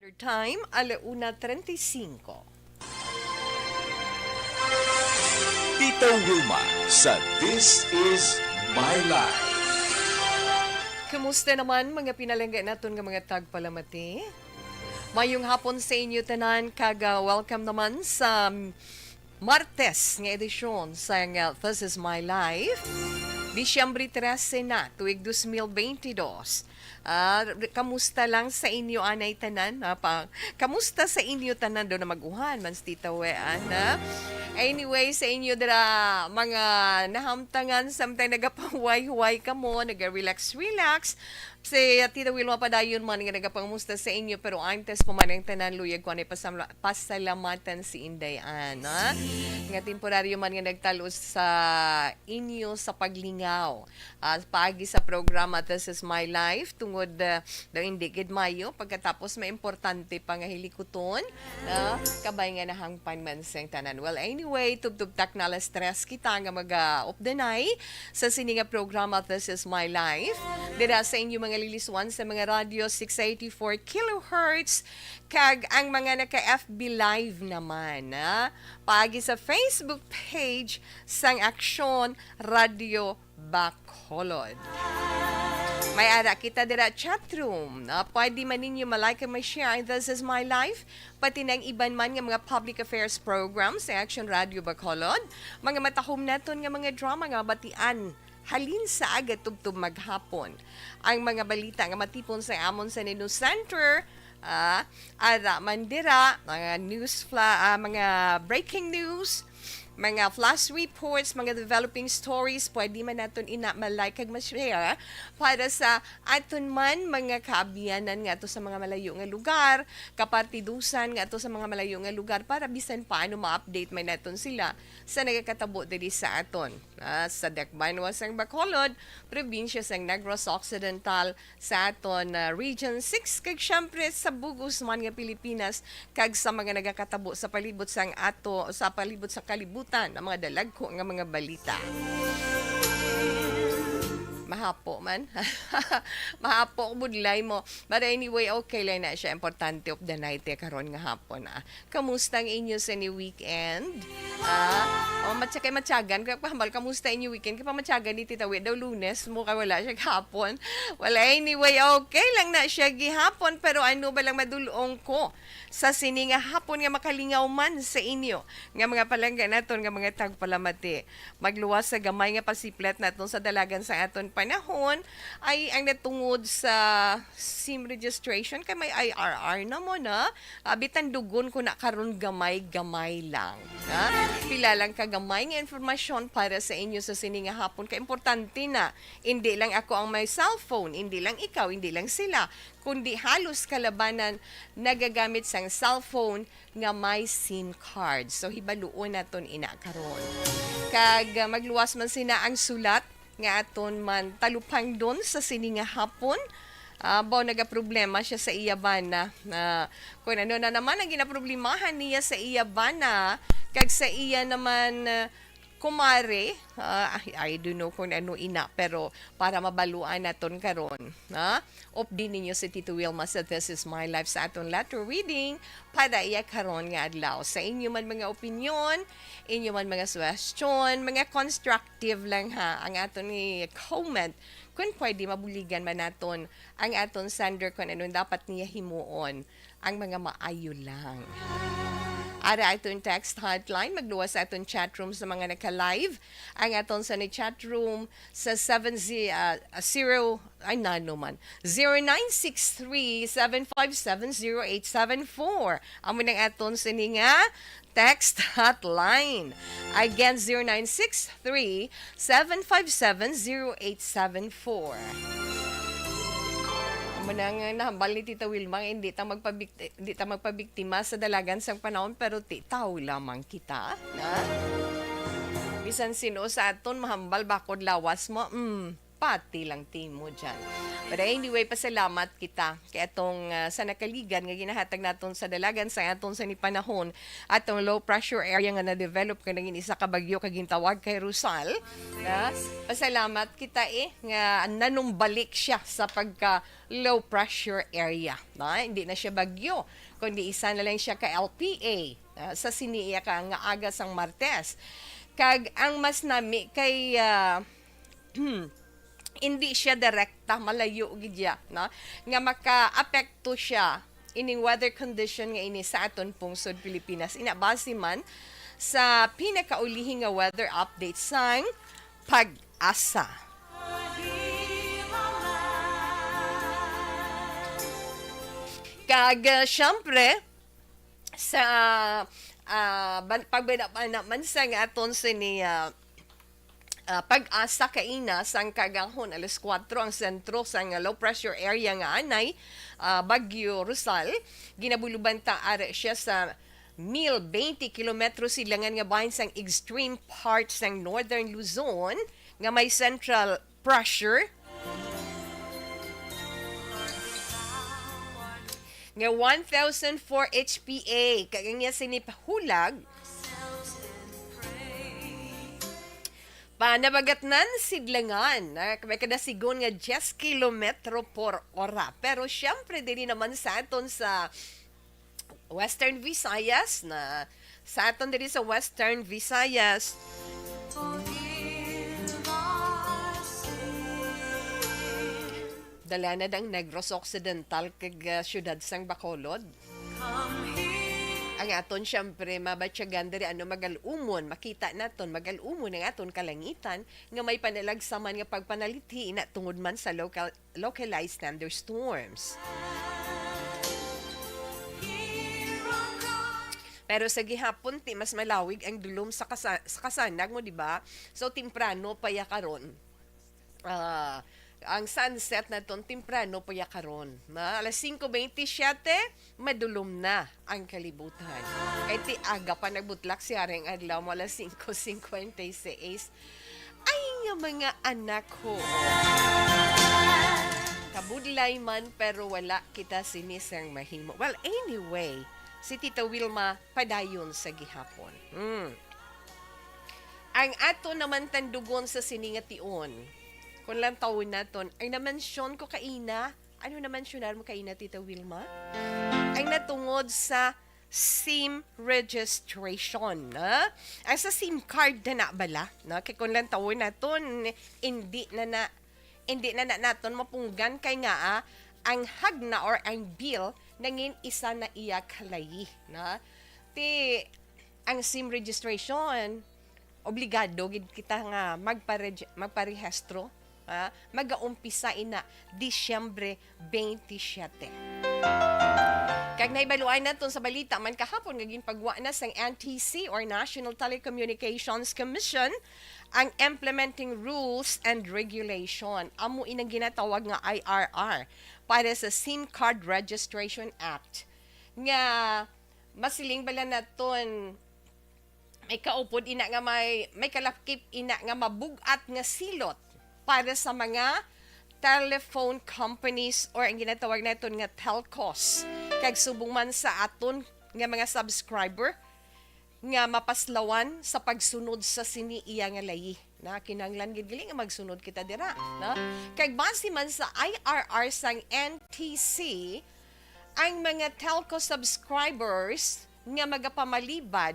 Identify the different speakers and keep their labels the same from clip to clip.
Speaker 1: Time, 1:35.
Speaker 2: Tita Wilma sa This Is My Life.
Speaker 1: Kumusta naman mga pinalangga naton nga mga tagpalamati? Mayong hapon sa inyo tanan, welcome naman sa Martes nga edisyon sa This Is My Life. Disyembre 13 na, tuig 2022. Kamusta lang sa inyo anay tanan? Kamusta sa inyo tanan do na maguhan man Tita Wean? Anyway, sa inyo dira mga nahamtangan samtang nagapahuway-huway ka mo, naga-relax-relax. Si Tita Wilma padayon man nga nagapangusta sa inyo pero antes pa man ang tanan luyag ko pasalamatan si Indayan. Nga temporaryo man nga nagtalos sa inyo sa paglingaw. Paagi sa programa This Is My Life tungod daw hindi gid mayo pagkatapos may importante pa nga hilikuton kabay nga nahangpan man sa tanan. Well, anyway, tubtub-tak na alas stress kita nga mag-updanay sa sini nga programa This Is My Life. Dira sa inyo mga liliswan sa mga radio 684 kHz kag ang mga naka-FB live naman. Paagi sa Facebook page sang Aksyon Radio Bacolod. May ara kita dira chatroom. Pwede man ninyo malike and share This Is My Life. Pati ng iban man nga mga public affairs programs sa Action Radio Bacolod. Mga matahom naton nga mga drama nga batian. Halin sa agad tubtub maghapon. Ang mga balita nga matipon sa amon sa News Center, ara mandira, mga mga breaking news, mga flash reports, mga developing stories, pwede man naton ina-malike kag ma-share para sa aton man mga kaabiyanan nga to sa mga malayo nga lugar, kapartidusan nga to sa mga malayo nga lugar para bisan paano ma-update man naton sila sa nagakatabo diri sa aton. Sa Dakbayan sang Bacolod, probinsya sang Negros Occidental sa aton Region 6 kag syempre sa Bugos man nga Pilipinas kag sa mga nagakatabo sa palibot sang ato sa palibot sa kalibutan ang mga dalagko nga mga balita. Mahapo man. Mahapo budlay mo. But anyway, okay lang na siya. Importante of the night karon nga hapon. Kamusta ang inyo sa ni weekend? Matyagan. Kamusta inyo weekend? Kaya matyagan ni Tita daw Lunes mo kaya wala siya hapon. Wala anyway, okay lang na siya gihapon. Pero ano ba lang madulong ko sa sini nga hapon nga makalingaw man sa inyo. Nga mga palangga naton, nga mga tagpalamati. Magluwas sa gamay nga pasiplet naton sa dalagan sa aton panahon ay ang natungod sa SIM registration kay may IRR na mo na bitan dugon ko na karon gamay lang pila lang ka gamay nga informasyon para sa inyo sa sini nga hapon kay importante na hindi lang ako ang may cellphone, hindi lang ikaw, hindi lang sila kundi halos kalabanan nagagamit sang cellphone nga may SIM card. So hibaluon naton ina karon kag magluwas man sina ang sulat nga aton man talupang doon sa sini nga hapon. Nagaproblema siya sa iyabana na kung ano na naman ang ginaproblemahan niya sa iyabana kag sa iya naman kumare, I don't know kung ano ina, pero para mabaluan naton karon, opdi ninyo si Tito Wilma sa This Is My Life sa aton letter reading para iya karon nga adlaw. Sa inyo man mga opinion, inyo man mga suggestion, mga constructive lang ang aton ni comment kung pwede mabuligan man naton ang aton sender kung ano dapat niya himuon ang mga maayo lang. Ara aton text hotline, magluwas sa aton chatroom sa mga naka-live. Ang aton sa ni chatroom sa 0963-757-0874. Amo nang aton sa ni nga text hotline. Again, 0963-757-0874. Manang nahambal ni Tita Wilma, hindi ta magpabiktima sa dalagan sang panahon pero titaw lamang kita. Bisan sino sa aton mahambal bakod lawas mo, pati lang team mo dyan. But anyway, pasalamat kita kay atong sa nakaligan nga ginahatag naton sa dalagan sa aton sa ni panahon atong low pressure area nga na-develop ka naging isa ka bagyo kag gintawag kay Rusal. Na pasalamat kita nga nanumbalik siya sa pagka low pressure area. Na hindi na siya bagyo kundi isa na lang siya ka LPA sa siniya ka nga aga sang Martes. Kag ang mas nami kay hindi siya direkta malayo gidya na nga maka-apekto siya ining weather condition nga ini sa aton pong sud Pilipinas ina base man sa pinakaulihing nga weather update sang Pag-asa. Kag syempre sa pagbinapana man sa nga aton sini Pag-asa kaina sang kagahon alas 4 ang sentro sang low pressure area nga anay Bagyo Rusal ginabuluban ta ara siya sa 1,020 kilometro silangan nga bahin sang extreme part sang northern Luzon nga may central pressure nga 1,004 HPA kaganya sinipahulag panabagatnan sidlangan may kadasigon nga 10 kilometro por ora. Pero syempre dili naman sa aton sa Western Visayas na sa aton dili sa Western Visayas dala na dang Negros Occidental kag syudad sang Bacolod. Ang aton syempre mabatyagan diri ano magalumon makita naton magalumon ang aton kalangitan nga may panalagsaman nga pagpanalithi na tungod man sa localized thunderstorms. Pero sa gihapon ti mas malawig ang dulom sa kasanag mo di ba? So temprano pa ya karon. Ang sunset na ton temprano pa ya karon. Alas 5:27 madulom na ang kalibutan. Kay ti aga pa nagbutlak si Haring adlaw mo alas 5:56. Ay nga mga anak ko. Kabudlay man pero wala kita sinisang mahimo. Well, anyway, si Tita Wilma padayon sa gihapon. Ang ato naman tandugon sa siningation kung lang taon naton, ay na-mention ko kaina. Ano na-mentionar mo kaina, Tita Wilma? Ay natungod sa SIM registration. Ay sa SIM card na bala. Kaya kung lang taon naton, hindi na naton mapunggan kay nga ang hagna or ang bill nangin isa na iya kalayi. Ang SIM registration, obligado gid kita nga magparehistro. Mag-aumpisa ina Disyembre 27. Kag naibaluan naton sa balita man kahapon ngaging pagwa na sang NTC or National Telecommunications Commission ang implementing rules and regulation amo inang ginatawag nga IRR para sa SIM Card Registration Act nga masiling bala naton may kaupod ina nga may kalapkip ina nga mabugat nga silot para sa mga telephone companies or ang ginatawag natin nga telcos. Kag subong man sa aton nga mga subscriber nga mapaslawan sa pagsunod sa siniiya nga layi. Kinanglan gid gali nga magsunod kita dira. Kag base man sa IRR sang NTC, ang mga telco subscribers nga magapamalibad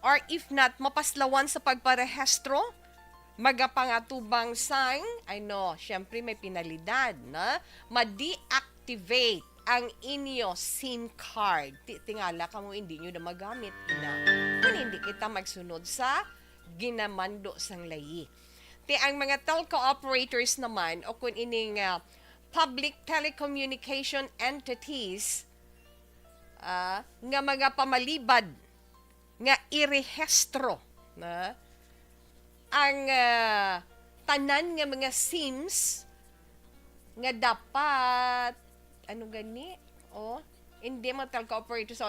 Speaker 1: or if not mapaslawan sa pagparehistro magapangatubang sang, syempre may pinalidad na ma-deactivate ang inyo SIM card. Tingala ka mo hindi nyo na magamit kung hindi kita magsunod sa ginamando sang layi. Ang mga telco operators naman o kung ining public telecommunication entities nga mga pamalibad nga irehestro na ang tanan nga mga SIMs nga dapat hindi mo telco operators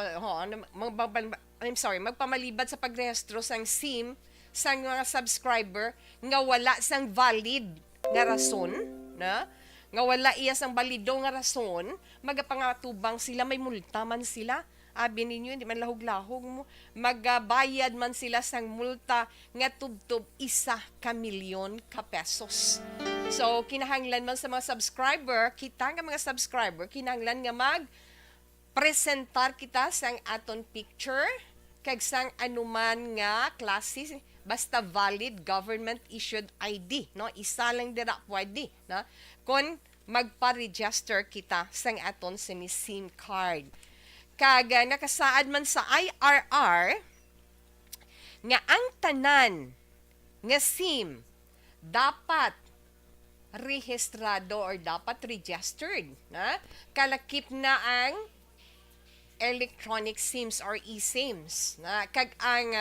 Speaker 1: magpamalibad sa pagrehistro sang SIM sang mga subscriber nga wala sang valid nga rason, na nga wala iya sang balido nga rason, magapangatubang sila, may multa man sila. Abi ninyo, hindi man lahog-lahog mo. Magabayad man sila sang multa nga tubtob 1,000,000 ka pesos. So, kinahanglan man sa mga subscriber, kita nga mga subscriber, kinahanglan nga presentar kita sang aton picture, kag sang anuman nga klase, basta valid government issued ID, no? Isa lang dira pwede, no? Kung magpa-register kita sang aton SIM card. Kag nakasaad man sa IRR nga ang tanan nga SIM dapat rehistrado or dapat registered, na kalakip na ang electronic SIMs or eSIMs, na kag ang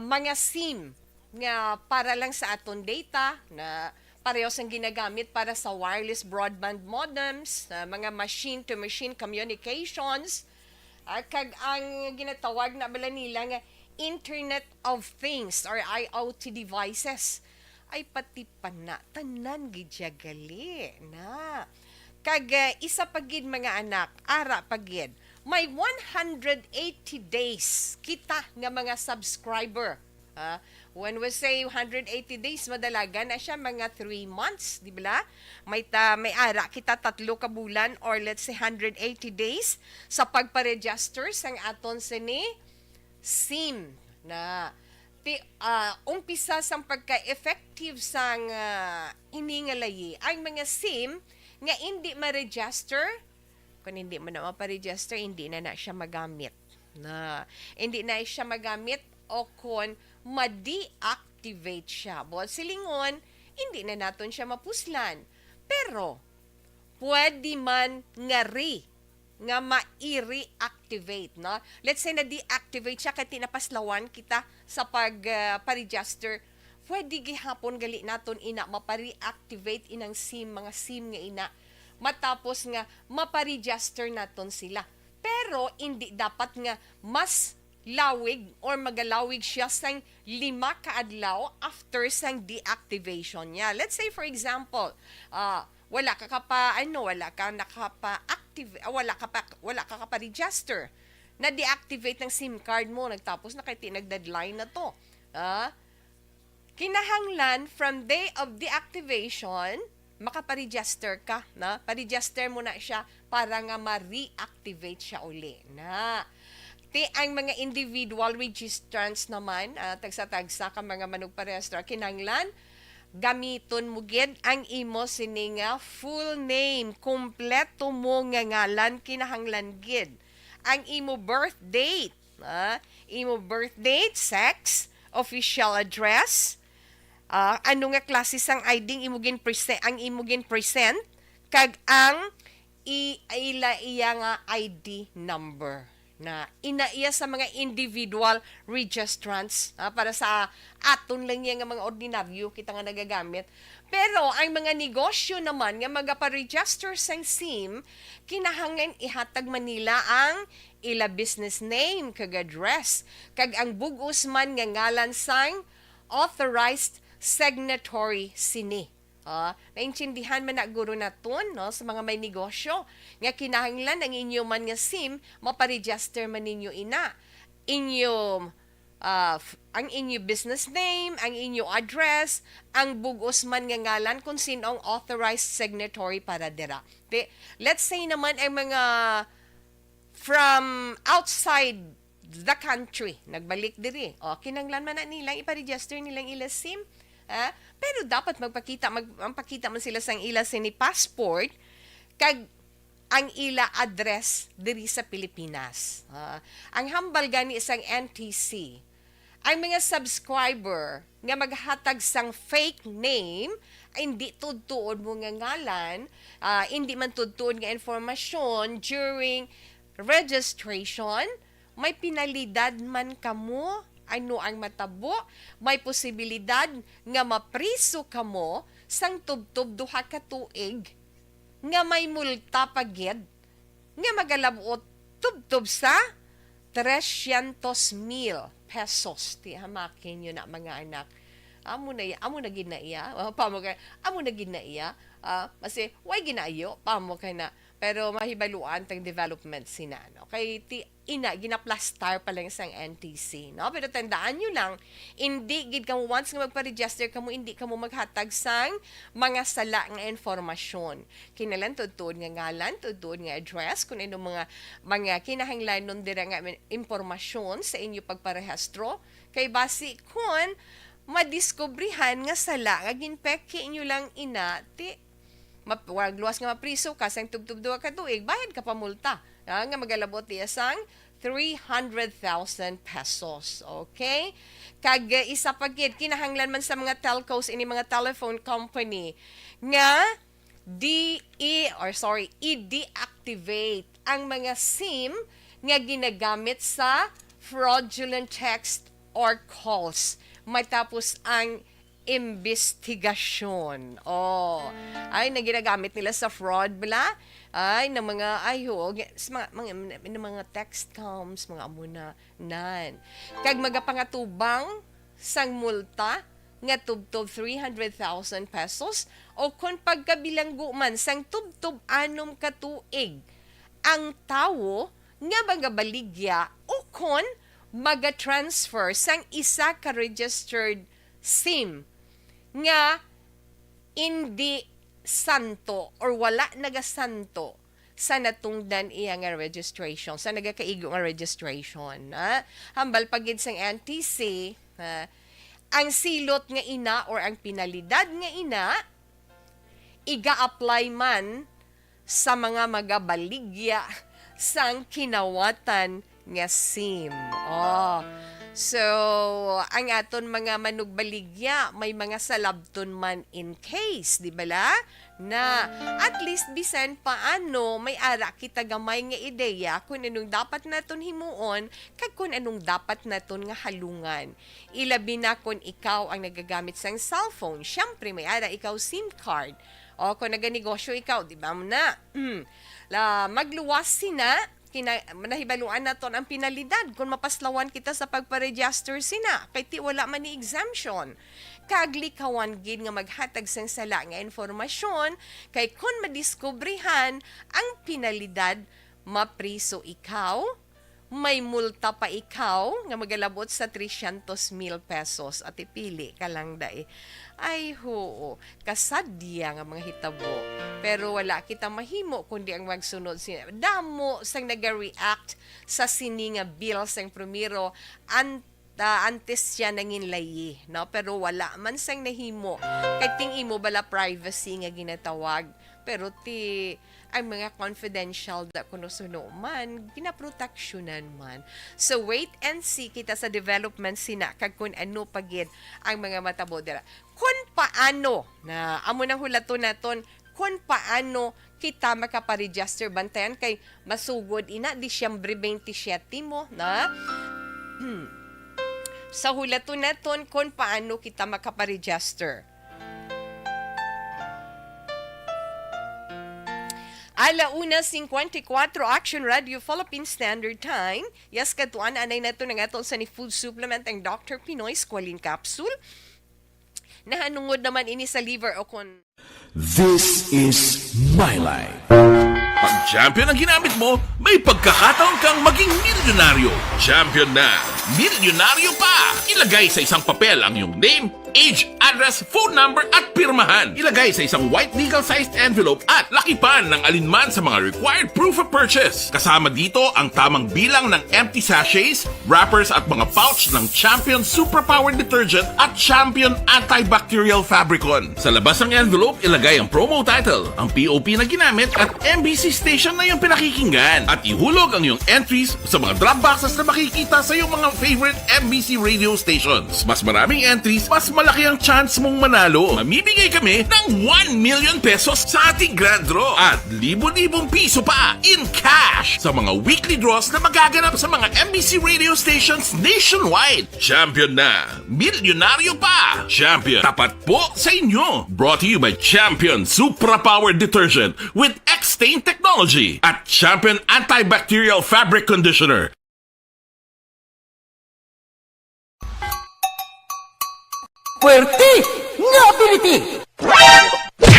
Speaker 1: mga SIM nga para lang sa aton data, na pareho sang ginagamit para sa wireless broadband modems, mga machine-to-machine communications, kag ang ginatawag na bala nila nga Internet of Things or IoT devices, ay pati pa na, tanan gidya gali na. Kag isa pagid mga anak, ara pagid, may 180 days kita nga mga subscriber. When we say 180 days, madalaga na siya mga 3 months, di ba? May ara kita 3 ka bulan or let's say 180 days sa pagpa-register sang aton sini SIM na umpisa sang pagka-effective sang iningalayi ang mga SIM nga hindi ma-register. Kung hindi mo na maparegister, hindi na siya magamit. Hindi na siya magamit o kung ma-deactivate siya. Buwan silingon, hindi na naton siya mapuslan. Pero, pwede man nga ma-reactivate. No? Let's say na deactivate siya kaya tinapaslawan kita sa pag-register. Pwede gihapon gali naton ina mapareactivate inang SIM, mga SIM nga ina. Matapos nga maparegister naton sila. Pero hindi dapat nga mas lawig or magalawig siya sang 5 kaadlaw after sang deactivation niya. Let's say for example, wala ka register. Na deactivate ng SIM card mo, nagtapos na kay tinag-deadline na to. Kinahanglan from day of deactivation, makaparegister ka, na paregister mo na siya para nga ma-reactivate siya uli. Ang mga individual registrants naman, tagsa-tagsa ka mga manugpa-register, kinahanglan gamiton mo gid ang imo sini nga full name, kompleto mo nga ngalan, kinahanglan gid ang imo birth date, sex, official address, ano nga klase sang ID ang imo gin present, kag ang iya nga ID number na inaiya sa mga individual registrants, para sa aton lang yan nga mga ordinaryo kita nga nagagamit. Pero ang mga negosyo naman nga magaparegister sang SIM, kinahanglan ihatag manila ang ila business name kag address, kag ang bug-os man nga ngalan sang authorized signatory sini. Naintindihan man na guro naton, no, sa mga may negosyo nga kinahanglan ang inyo man nga SIM maparegister man ninyo ina ang inyo business name, ang inyo address, ang bugos man nga ngalan kung sino ang authorized signatory para dira. Let's say naman ang mga from outside the country nagbalik diri, kinahanglan man na nilang iparegister nilang ila SIM. Pero dapat magpakita man sila sang ila sini passport kag ang ila address diri sa Pilipinas. Ang hambal gani isang NTC, ang mga subscriber nga maghatag sang fake name, ay hindi tudtuon mo nga ngalan, hindi man tudtuon nga informasyon during registration, may pinalidad man kamo, ano ang matabo, may posibilidad nga mapriso kamo sang tubtob 2 ka tuig, nga may multa pagid, nga magalabot tubtob sa 300,000 pesos. Ti hamakin yun na mga anak. amo na ginaiya, pamo kay, amo na ginaiya, kasi, why ginaayo, pamo kay na, pero mahibaluan tang development sina, no? Kay, ginaplastar pa lang isang NTC, no? Pero tandaan nyo lang, hindi, gid ka mo, once nga magpa-register ka mo, hindi ka mo maghatag sang mga sala nga informasyon. Kinalan, tudtod nga ngalan, tudtod nga address, kung ano mga kinahanglan nun dira nga informasyon sa inyo pagparehistro, kay basi kun madiskubrihan nga sala nga ginpeke inyo lang inati wag luwas nga mapriso ka sang tubtub-duwa ka tuig bayad ka pa multa nga magalabot diya sang 300,000 pesos. Okay? Kag isa pa gid kinahanglan man sa mga telcos ini mga telephone company nga i-deactivate ang mga SIM nga ginagamit sa fraudulent text or calls matapos ang investigasyon. Ay, na ginagamit nila sa fraud bala. Ay, ng mga, mga text comes, mga amuna, nan. Kag magapangatubang sang multa, nga tubtob 300,000 pesos, o kung pagkabilanggo man sang tubtob 6 katuig, ang tawo, nga magabaligya, o kung maga-transfer sang isa ka registered SIM nga hindi santo or wala nagasanto sa natungdan iya nga registration, sa nagakaigo nga registration. Hambal pagid sang NTC, ang silot nga ina or ang pinalidad nga ina, iga-apply man sa mga magabaligya sang kinawatan nga SIM. So, ang aton mga manugbaligya, may mga salabton man in case, di bala? Na, at least bisan paano, may ara kita gamay nga ideya kung anong dapat naton himuon, kag kung anong dapat naton nga halungan. Ilabi na kung ikaw ang nagagamit sang cellphone, syempre may ara ikaw SIM card. O kung naganegosyo ikaw, di ba mo na? Magluwas sina, nahibaluan naton ang pinalidad kung mapaslawan kita sa pagpa-register sina kay ti wala man ni exemption kaglikawan gid nga maghatag sang sala nga informasyon kay kung madiskubrihan ang pinalidad mapriso ikaw may multa pa ikaw nga magalabot sa 300,000 pesos at ipili ka lang dai. Ay hoo, kasadya nga mga hitabo. Pero wala kita mahimo kundi ang magsunod sina. Damo sang naga-react sa sini nga bill sang primero antes siya nangin layi, no? Pero wala man sang nahimo. Kay ting imo bala privacy nga ginatawag. Pero ang mga confidential da kuno suno man, ginaproteksyonan man. So wait and see kita sa development sina kag kun ano pagid ang mga matabo dira. Kun paano na amo nang hulaton naton kung paano kita makaparegister bantayan kay masugod ina Disyembre 27 mo na sa hulaton naton kung paano kita makaparegister. Alauna 54 Action Radio Philippine Standard Time. Yes, katuan anay nato ng atol sa ni food supplement ang Dr. Pinoy Squalene Capsule. Nahanungod naman ini sa liver o kon.
Speaker 2: This is My Life.
Speaker 3: Pag champion ang ginamit mo, may pagkakataon kang maging milyonaryo. Champion na, milyonaryo pa! Ilagay sa isang papel ang iyong name, age, address, phone number at pirmahan. Ilagay sa isang white legal-sized envelope at lakipan ng alinman sa mga required proof of purchase. Kasama dito ang tamang bilang ng empty sachets, wrappers at mga pouch ng Champion Superpower Detergent at Champion Antibacterial Fabricon. Sa labas ng envelope, ilagay ang promo title, ang POP na ginamit at MBC station na yung pinakikinggan. At ihulog ang iyong entries sa mga drop boxes na makikita sa iyong mga favorite MBC radio stations. Mas maraming entries, mas malaki ang chance mong manalo. Mamibigay kami ng 1 million pesos sa ating grand draw at libo-libong piso pa in cash sa mga weekly draws na magaganap sa mga MBC radio stations nationwide. Champion na, milyonaryo pa. Champion, tapat po sa inyo. Brought to you by Champion Supra Power Detergent with X-Stain Technology at Champion Antibacterial Fabric Conditioner.
Speaker 4: Puwerte nga ability!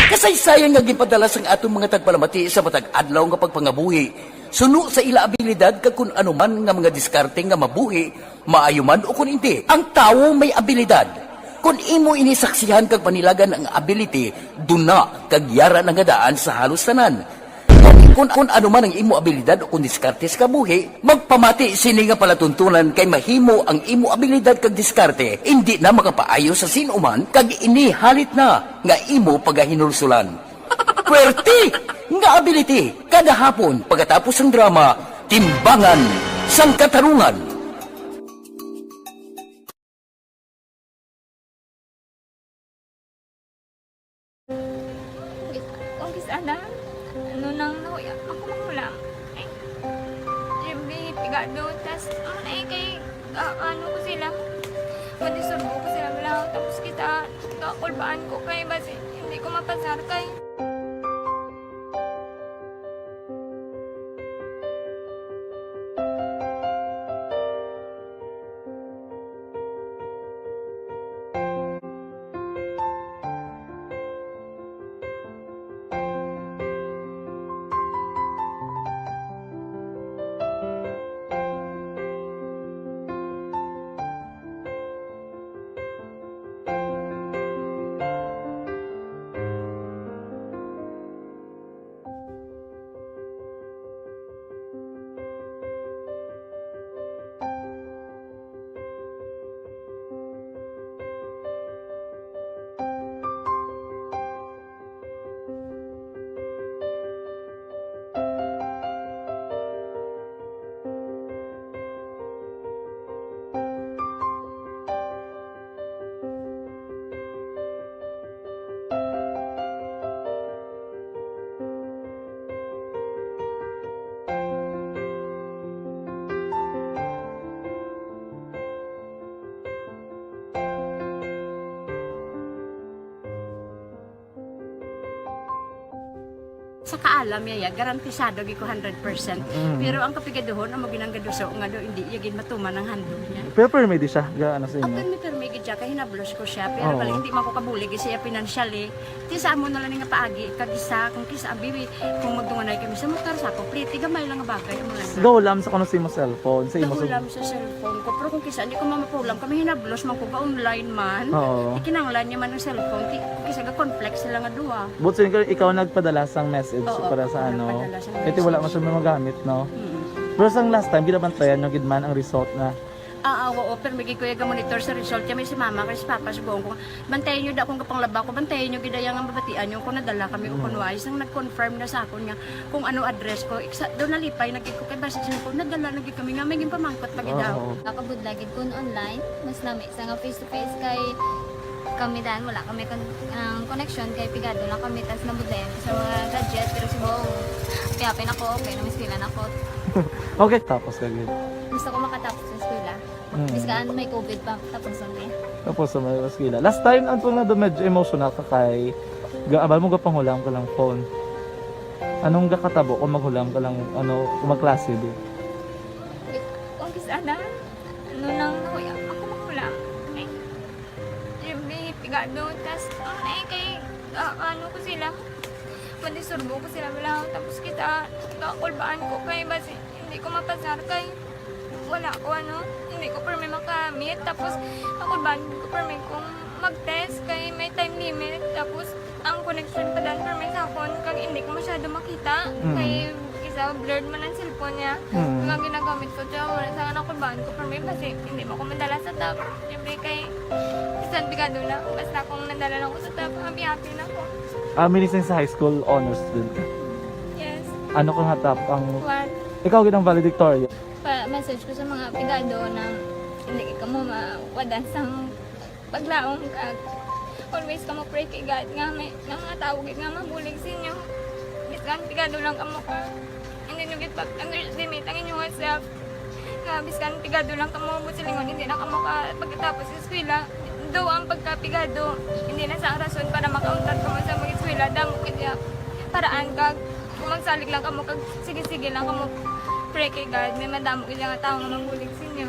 Speaker 4: Kasaysayan nga gipadala sang atong mga tagpalamati sa matag adlaw nga pagpangabuhi. Suno sa ila abilidad kag kun ano man nga mga diskarte nga mabuhi, maayo man o kun hindi. Ang tawo may abilidad. Kung imo inisaksihan kag panilagan ang ability, duna kag yara nga daan sa halos tanan. Kung ano man ang imo abilidad o kung diskarte sa kabuhi, magpamati sini nga palatuntunan kay mahimo ang imo abilidad kag diskarte, hindi na makapaayo sa sinuman kag ini halit na nga imo pagahinulsulan. Puwerte nga ability, kada hapon pagkatapos ng drama, timbangan sang katarungan.
Speaker 5: Kung sana, ano nang nahuya, ako makulang. Eh, siyempre, pigado, tas, kay, ano ko sila, manisurbo ko sila lang, tapos kita, kakulbaan ko kay, basi, hindi ko mapasar kay.
Speaker 6: Sa kaalam yaya, garantisado gi ko 100%. Pero ang kapigaduhon, ang maginanggaduso, nga do, hindi yagin matuman ang handog niya.
Speaker 7: Pero permedi siya, gaano sa
Speaker 6: Ang
Speaker 7: inyo?
Speaker 6: permi gid siya, kaya hinablos ko siya. Pero
Speaker 7: Oo.
Speaker 6: pala hindi man ko kabulig siya financially. Ti sa amo na lang nga paagi, kagisa, kung kisa abibi, kung magtunganay kami sa motor sa ako, pliti, gamay lang nga bagay. Amo lang.
Speaker 7: Gawlam sa kuno sa imo cellphone, sa imo
Speaker 6: Nahulam sa cellphone ko. Pero kung kisa, hindi ko mamapulam. Kami hinablos, man ko ba online man.
Speaker 7: Oo.
Speaker 6: Ikinanglan niya man ng cellphone. Kisa ga conflict sila nga duwa.
Speaker 7: But so, ikaw nagpadala sang message
Speaker 6: Oo,
Speaker 7: para sa
Speaker 6: ako
Speaker 7: ano.
Speaker 6: nagpadala sang
Speaker 7: Kasi wala
Speaker 6: message.
Speaker 7: man siya magamit, no?
Speaker 6: Mm.
Speaker 7: Pero sang last time, ginabantayan nyo gidman ang result na.
Speaker 6: Oo, pero may kuya monitor sa result. Kaya may si mama, kaya si papa, si buong ko. Bantayan nyo da kung kapanglaba ko, bantayan nyo gidayang ang babatian nyo kung nadala kami o kung wais. Nang nag-confirm na sa akin nga kung ano address ko. Doon nalipay, nagkik ko kay message ko, nadala nagkik kami nga, may pamangkot pag daw.
Speaker 7: Oo.
Speaker 5: Nakabudlagid kun online, mas nami sa nga face to face kay kami dan wala kami connection kay pigado lang kami tas nabudlayan sa mga gadget pero si buong piyapin ako okay na miskilan ako.
Speaker 7: Okay, tapos kagid.
Speaker 5: Gusto ko makatapos sa eskwela. Biskaan may COVID pa tapos niya.
Speaker 7: Tapos sa mga skila. Last time, ang na do medyo emotional ka kay, abal mo gapanghulam ka lang phone. Anong gakatabo kung maghulam ka lang, ano, kung magklase di?
Speaker 5: Kung sana, ano nang nahuya, ako makulang. Eh, siyempre, pigado, tas, kay, ano ko sila, manisurbo ko sila lang, tapos kita, kakulbaan ko kay, basi, hindi ko mapasar kay, wala ko hindi ko permi makamit, tapos, kakulbaan ko permi kung mag-test, kay may time limit, tapos, ang connection pa dan permi sa phone, kag hindi ko masyado makita, kay, isa, blurred man ang cellphone niya, nga ginagamit ko siya, wala sa nakulbaan ko permi, kasi hindi mo ko madala sa tab, siyempre kay, isang bigado na, basta kung nadala lang ko sa tab, happy na ako.
Speaker 7: Minising sa high school honors student ka.
Speaker 5: Yes.
Speaker 7: Ano kang hatap ang...
Speaker 5: What?
Speaker 7: Ikaw ginang valedictorian.
Speaker 5: Message ko sa mga pigado na hindi ka mo mawadan sang paglaong kag always ka mo pray kay God nga may mga tawag nga mabulig sa inyo. Biskan pigado lang ka mo ka. Hindi nyo git pag underestimate ang inyong self. Nga biskan pigado lang ka mo busilingon hindi na ka mo ka pagkatapos sa eskwela. Do ang pagkapigado hindi na sa rason para makauntat ka mo sa mga eskwela damo kaya paraan kag kung magsalig lang ka mo kag sige-sige lang ka mo pray kay God, may madamo kaya nga tao nga mabulig sa inyo.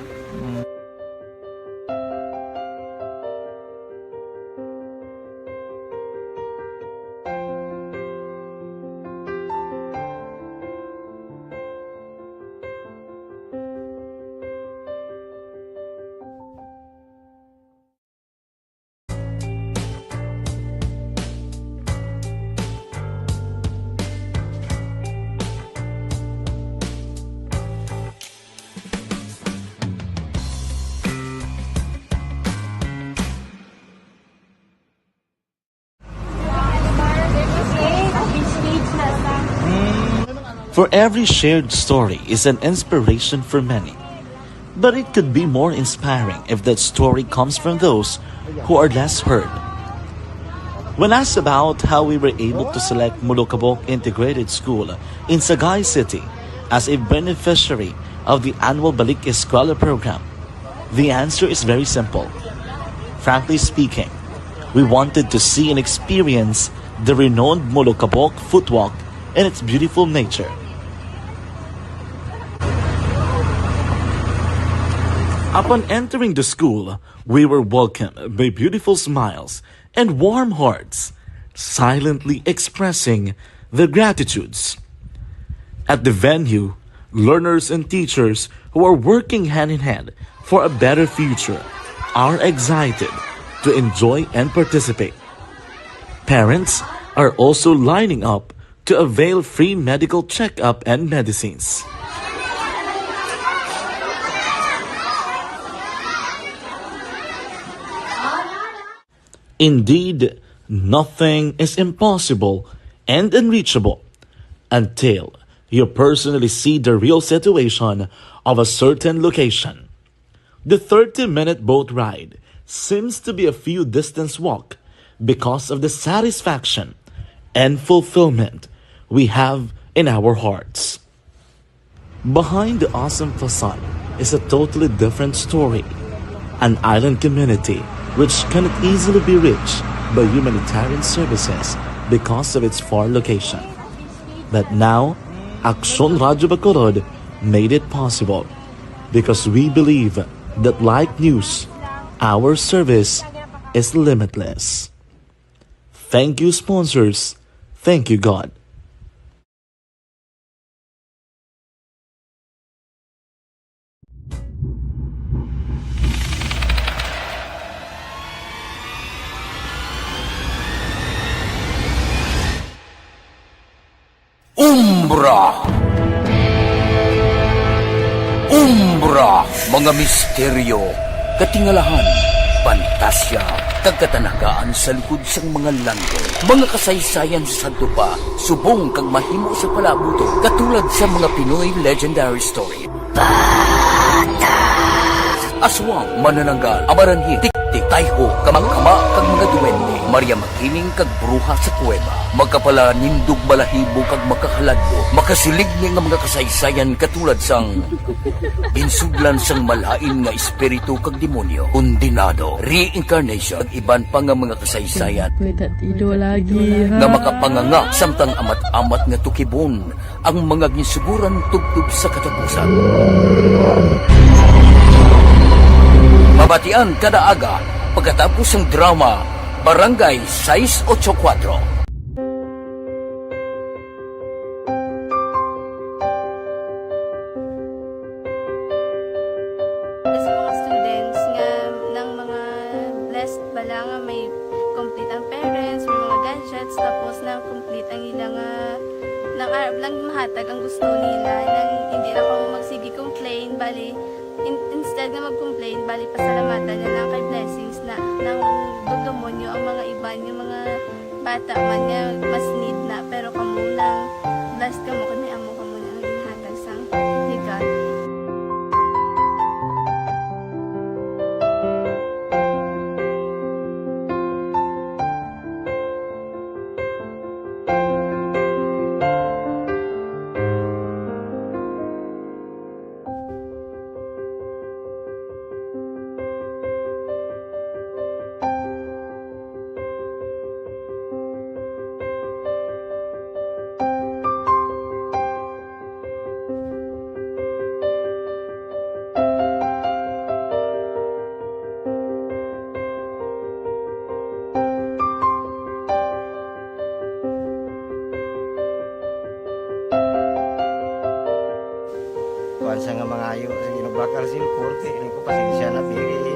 Speaker 8: For every shared story is an inspiration for many. But it could be more inspiring if that story comes from those who are less heard. When asked about how we were able to select Mulukabok Integrated School in Sagay City as a beneficiary of the annual Balik Eskwela program, the answer is very simple. Frankly speaking, we wanted to see and experience the renowned Mulukabok footwalk in its beautiful nature. Upon entering the school, we were welcomed by beautiful smiles and warm hearts, silently expressing their gratitudes. At the venue, learners and teachers who are working hand in hand for a better future are excited to enjoy and participate. Parents are also lining up to avail free medical checkup and medicines. Indeed, nothing is impossible and unreachable until you personally see the real situation of a certain location. The 30-minute boat ride seems to be a few distance walk because of the satisfaction and fulfillment we have in our hearts. Behind the awesome facade is a totally different story. An island community which cannot easily be reached by humanitarian services because of its far location. But now, Aksyon Radio Bacolod made it possible because we believe that like news, our service is limitless. Thank you, sponsors. Thank you, God.
Speaker 4: Umbra, mga misteryo, katingalahan, pantasya, kagkatanagaan sa likod sang mga lando, mga kasaysayan sa dupa, subong kag mahimo sa palabuto, katulad sa mga Pinoy legendary story. Aswang, manananggal, amaranhit, tiktik, tayho, kamangkama, kag mga duwende, Maria Makining kag bruha sa kuweba, magkapala nindog balahibo kag makahaladlo, makasilig ni nga mga kasaysayan katulad sang binsudlan sang malain nga espiritu kag demonyo, undinado, reincarnation, kag iban pa nga mga kasaysayan nga makapanganga samtang amat-amat nga tukibon ang mga ginsuguran tubtub sa katapusan. Mabatian kada aga pagkatapos ng drama Barangay 684.
Speaker 6: Sa mga students nga ng mga blessed bala nga may complete ang parents, may mga gadgets, tapos na complete ang ilang nang arab lang mahatag ang gusto nila nang hindi na ako magsigi complain bali instead na mag-complain bali pasalamatan na lang kay blessings na nang demonyo ang mga iba yung mga bata man nga mas need na pero kamo nang blessed kamo kami amo kamo na ang ginhatag sang ni God.
Speaker 9: Kuan sa nga mga ayo sa ginubakal silpur kay ini ko pasensya na pili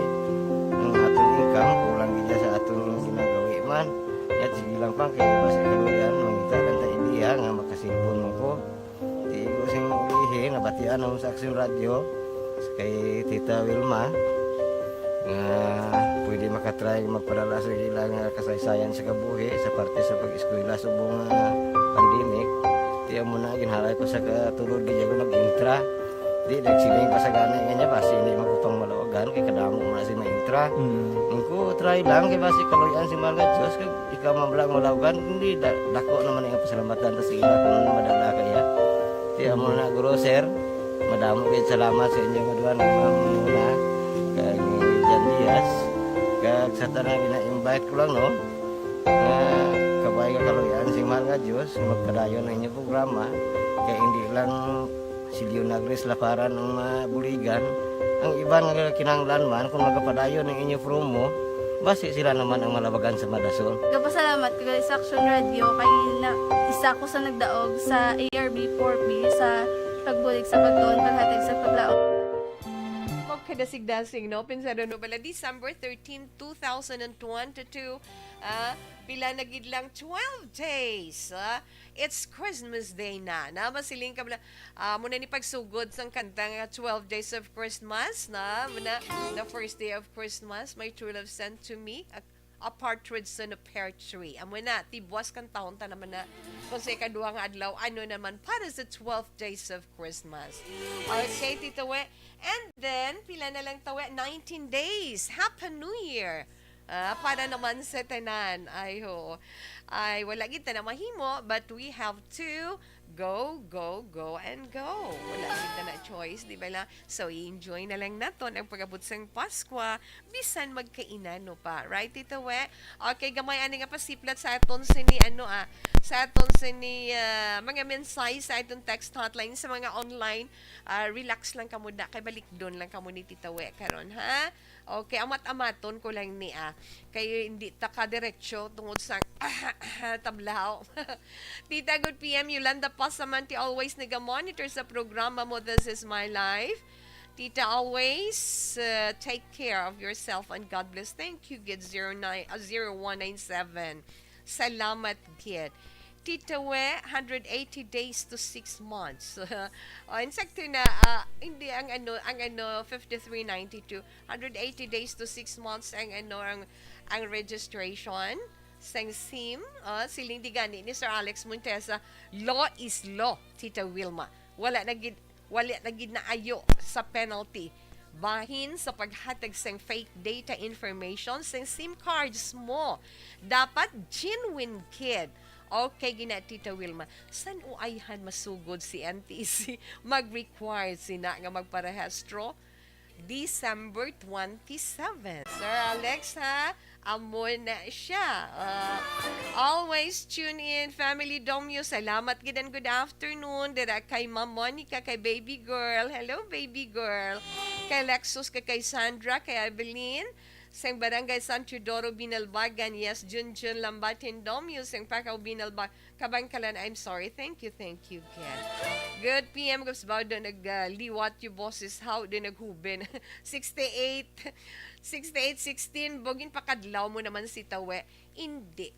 Speaker 9: ang atong income kulang gid sa atong ginagawi man at sige lang pang kay basta kaluyan mangita kan ta idea nga makasilpon mo ko di ko sing ulihi nabatian ang sa Aksyon Radio kay Tita Wilma nga pwede makatry magpadala sa ilang kasaysayan sa kabuhi sa parte sa pag-eskwela subong pandemic Tiyan mo na, ginhalay ko sa katulog, di ko nag-intra. Di, nagsiling pa sa gana nga niya, basi hindi magupang malawagan, kay kadamo mo na si ma-intra. Ko, try lang, kay basi kaluyan si mga Diyos, kay ikaw mablang malawagan, hindi, dako naman yung pasalamatan, tas ila kung madala kaya. Tiyan mo na, guro, sir, madamo kayo salamat sa inyo maduan ng mamuna, kay Jan Diaz, kag sa tanang ina-invite ko lang, no, kabay ka kaluyan si mga Diyos, magpadayon ng inyong programa, kaya hindi lang silyo nagres laparan ng mga buligan. Ang iba nga kinanglan man, kung magpadayon ng inyong promo, basi sila naman ang malabagan sa Madasol.
Speaker 6: Kapasalamat ko sa Action Radio kay na isa ko sa nagdaog sa ARB 4B sa pagbulig sa pagtuon, paghatag sa paglaog.
Speaker 1: Kadasig-dasig, no? Pinsado no pala, December 13, 2022. Pila na gid lang 12 days. It's Christmas Day na. Masiling ka muna ni pagsugod sang kantang 12 Days of Christmas. Muna, the first day of Christmas, my true love sent to me a partridge on a pear tree. Amo na, tibwas kang taon ta naman na kung sa ikaduhang adlaw, ano naman para sa 12 days of Christmas. Okay, Tita We. And then, pila na lang tawe, 19 days. Happy New Year! Para naman sa tanan. Ay, wala kita na mahimo, but we have to go, and go. Wala kita na choice, di ba la? So, i-enjoy na lang naton ang pag-abot sang Paskwa, bisan magkainano pa. Right, Tita We? Okay, gamay ani nga pasiplat sa aton sini, sa aton sini, mga mensahe sa aton text hotline sa mga online. Relax lang kamo na, kay balik doon lang kamo ni Tita We karon, ha? Okay, amat-amaton ko lang ni kayo hindi ta ka-diretsyo tungod sa tablaw. Tita, good PM, Yolanda Pasamanti, always nag-monitor sa programa mo, This Is My Life. Tita, always take care of yourself and God bless. Thank you, Gid 0197. Salamat, Gid. Tita We, 180 days to 6 months. Insakto na, hindi ang 5392. 180 days to 6 months ang registration sang SIM. Siling digani ni Sir Alex Montesa. Law is law, Tita Wilma. Wala na gid na ayo sa penalty. Bahin sa paghatag sang fake data information sang SIM cards mo. Dapat genuine, kid. Okay, gina Tita Wilma. San uayhan masugod si NTC? Mag-require sina nga magparehistro? December 27. Sir Alex, ha? Amo na siya. Always tune in, Family Domyo. Salamat gidan, good afternoon. Dira kay Ma'am Monica, kay Baby Girl. Hello, Baby Girl. Kay Lexus, kay Sandra, kay Evelyn. Sang Barangay San Teodoro, Binalbagan. Yes, Junjun Lambatin Domyo. Sang Pakaw, Binalbagan. Kabangkalan, I'm sorry. Thank you, Ken. Good PM, Gups Baudo, nagliwat yung bosses, how din naghubin. 68-16, bogin pakadlaw mo naman si Tawe. Hindi.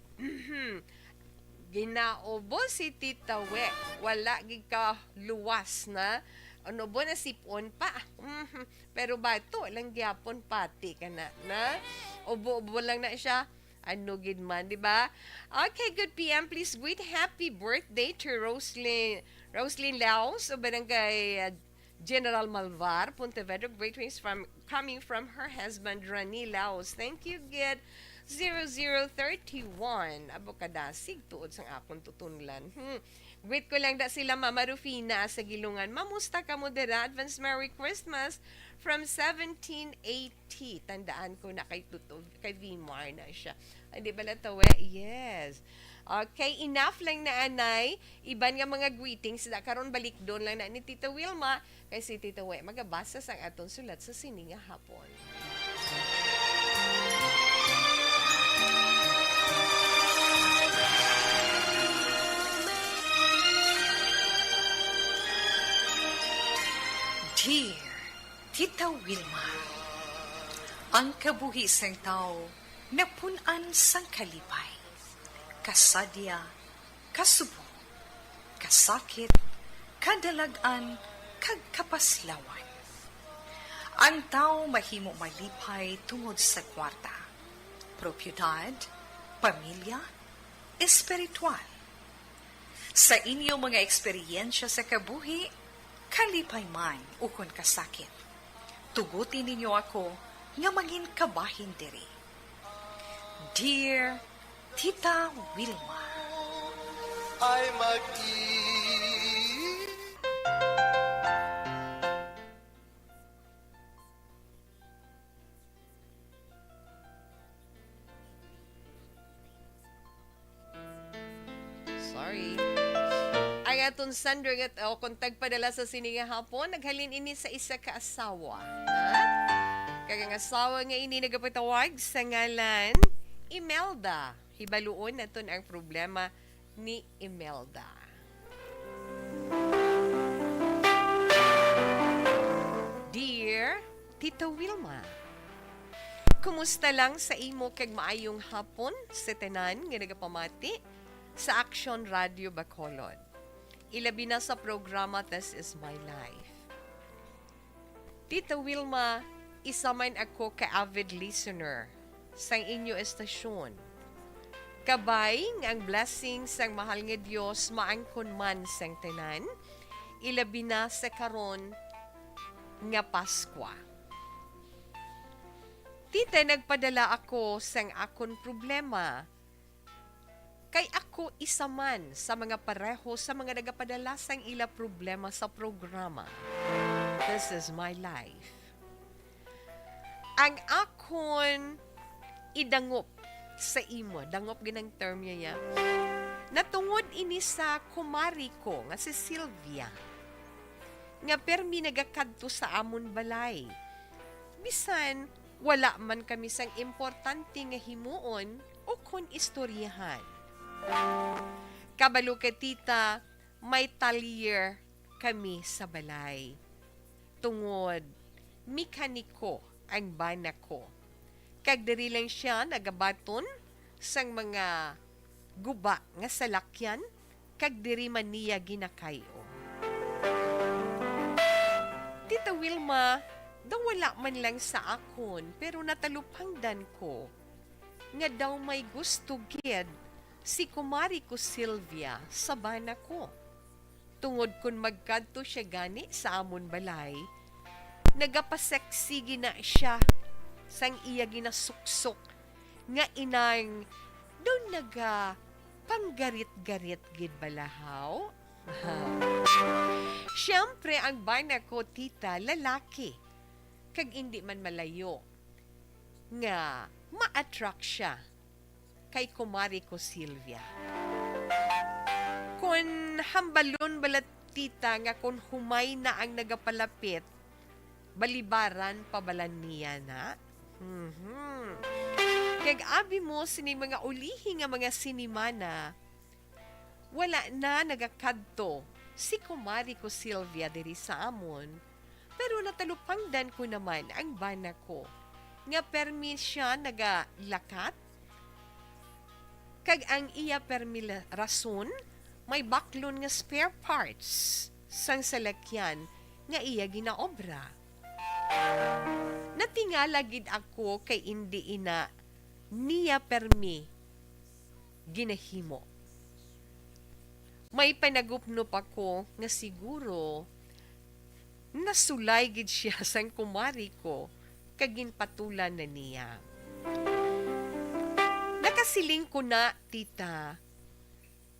Speaker 1: Ginaobo si Tita We. Wala gika luwas na. Ano bo na sipon pa. Pero bato lang gyapon pati kana na. Ubo-ubo lang na siya. Ano gid man, di ba? Okay, good PM. Please greet happy birthday to Roslyn Laos, o Barangay General Malvar, Pontevedra. Great things coming from her husband, Rani Laos. Thank you, Gid. 0031. Abokadasig tuod sang akong tutunlan. Greet ko lang da sila Mama Rufina sa Gilungan. Mamusta ka mo dira? Advance Merry Christmas from 1780. Tandaan ko na kay Vimar na siya. Hindi ba Tawe? Yes. Okay, enough lang na anay. Iban nga mga greetings. Karon balik doon lang na ni Tita Wilma. Kay si Tita We, magabasa sang aton sulat sa sininga hapon.
Speaker 10: Dear Tita Wilma, ang kabuhisang tao napunan sang kalipay, kasadya, kasubo, kasakit, kadalagan, kag kapaslawan. Ang tao mahimo malipay tungod sa kwarta, propiedad, pamilya, espiritual. Sa inyo mga eksperyensya sa kabuhi, kalipay man ukon kasakit. Tugutin ninyo ako nga mangin kabahin diri. Dear Tita Wilma,
Speaker 11: ay
Speaker 1: Sorry. Ang aton sender at kung tagpadala sa sininga hapon, naghalin ini sa isa ka asawa. Kagang asawa nga ini nagapatawag sa ngalan Imelda. Hibaluon naton ang problema ni Imelda. Dear Tita Wilma, kumusta lang sa imo kag maayong hapon sa tanan nga nagapamati sa Action Radio Bacolod. Ilabi na sa programa This Is My Life. Tita Wilma, isa man ako ka-avid listener sa inyo estasyon. Kabay ang blessing sang mahal nga Dios maangkon man sang tanan, ilabi na sa karon nga Paskwa. Tita, nagpadala ako sang akon problema. Kay ako isa man sa mga pareho sa mga nagapadala sang ila problema sa programa. This is my life. Ang akon idangop sa imo, dangop ginang term niya. Natungod ini sa kumari ko nga si Sylvia. Nga permi nagakadto sa amon balay. Bisan wala man kami sang importante nga himuon o kon istoryahan. Kabalo kay tita, may talyer kami sa balay. Tungod, mekaniko ang bana ko. Kag diri lang siya nagabaton sang mga guba nga salakyan, kag diri man niya ginakayo. Tita Wilma, daw wala man lang sa akon, pero natalupangdan ko nga daw may gusto gid si kumari ko Sylvia sa bana ko. Tungod kun magkadto siya gani sa amon balay, nagapaseksigi na siya sang iya ginasuksok nga inang doon naga panggarit-garit gid balahaw. Siyempre ang bana ko tita lalaki kag hindi man malayo nga ma-attract siya kay kumari ko Sylvia. Kung hambalon balat tita nga kung humay na ang nagapalapit, balibaran pabalan niya na. Kag abi mo sini mga ulihi nga mga sinimana, wala na nagakadto si kumari ko Sylvia diri sa amon, pero natalupangdan ko naman ang bana ko nga permi siya nagalakat. Kag ang iya permi rason, may baklon nga spare parts sang salakyan nga iya ginaobra. Natingala gid ako kay indi ina niya permi ginahimo. May panagupno pa ko nga siguro nasulay gid siya sang kumari ko kag ginpatulan na niya. Nakasiling ko na, tita,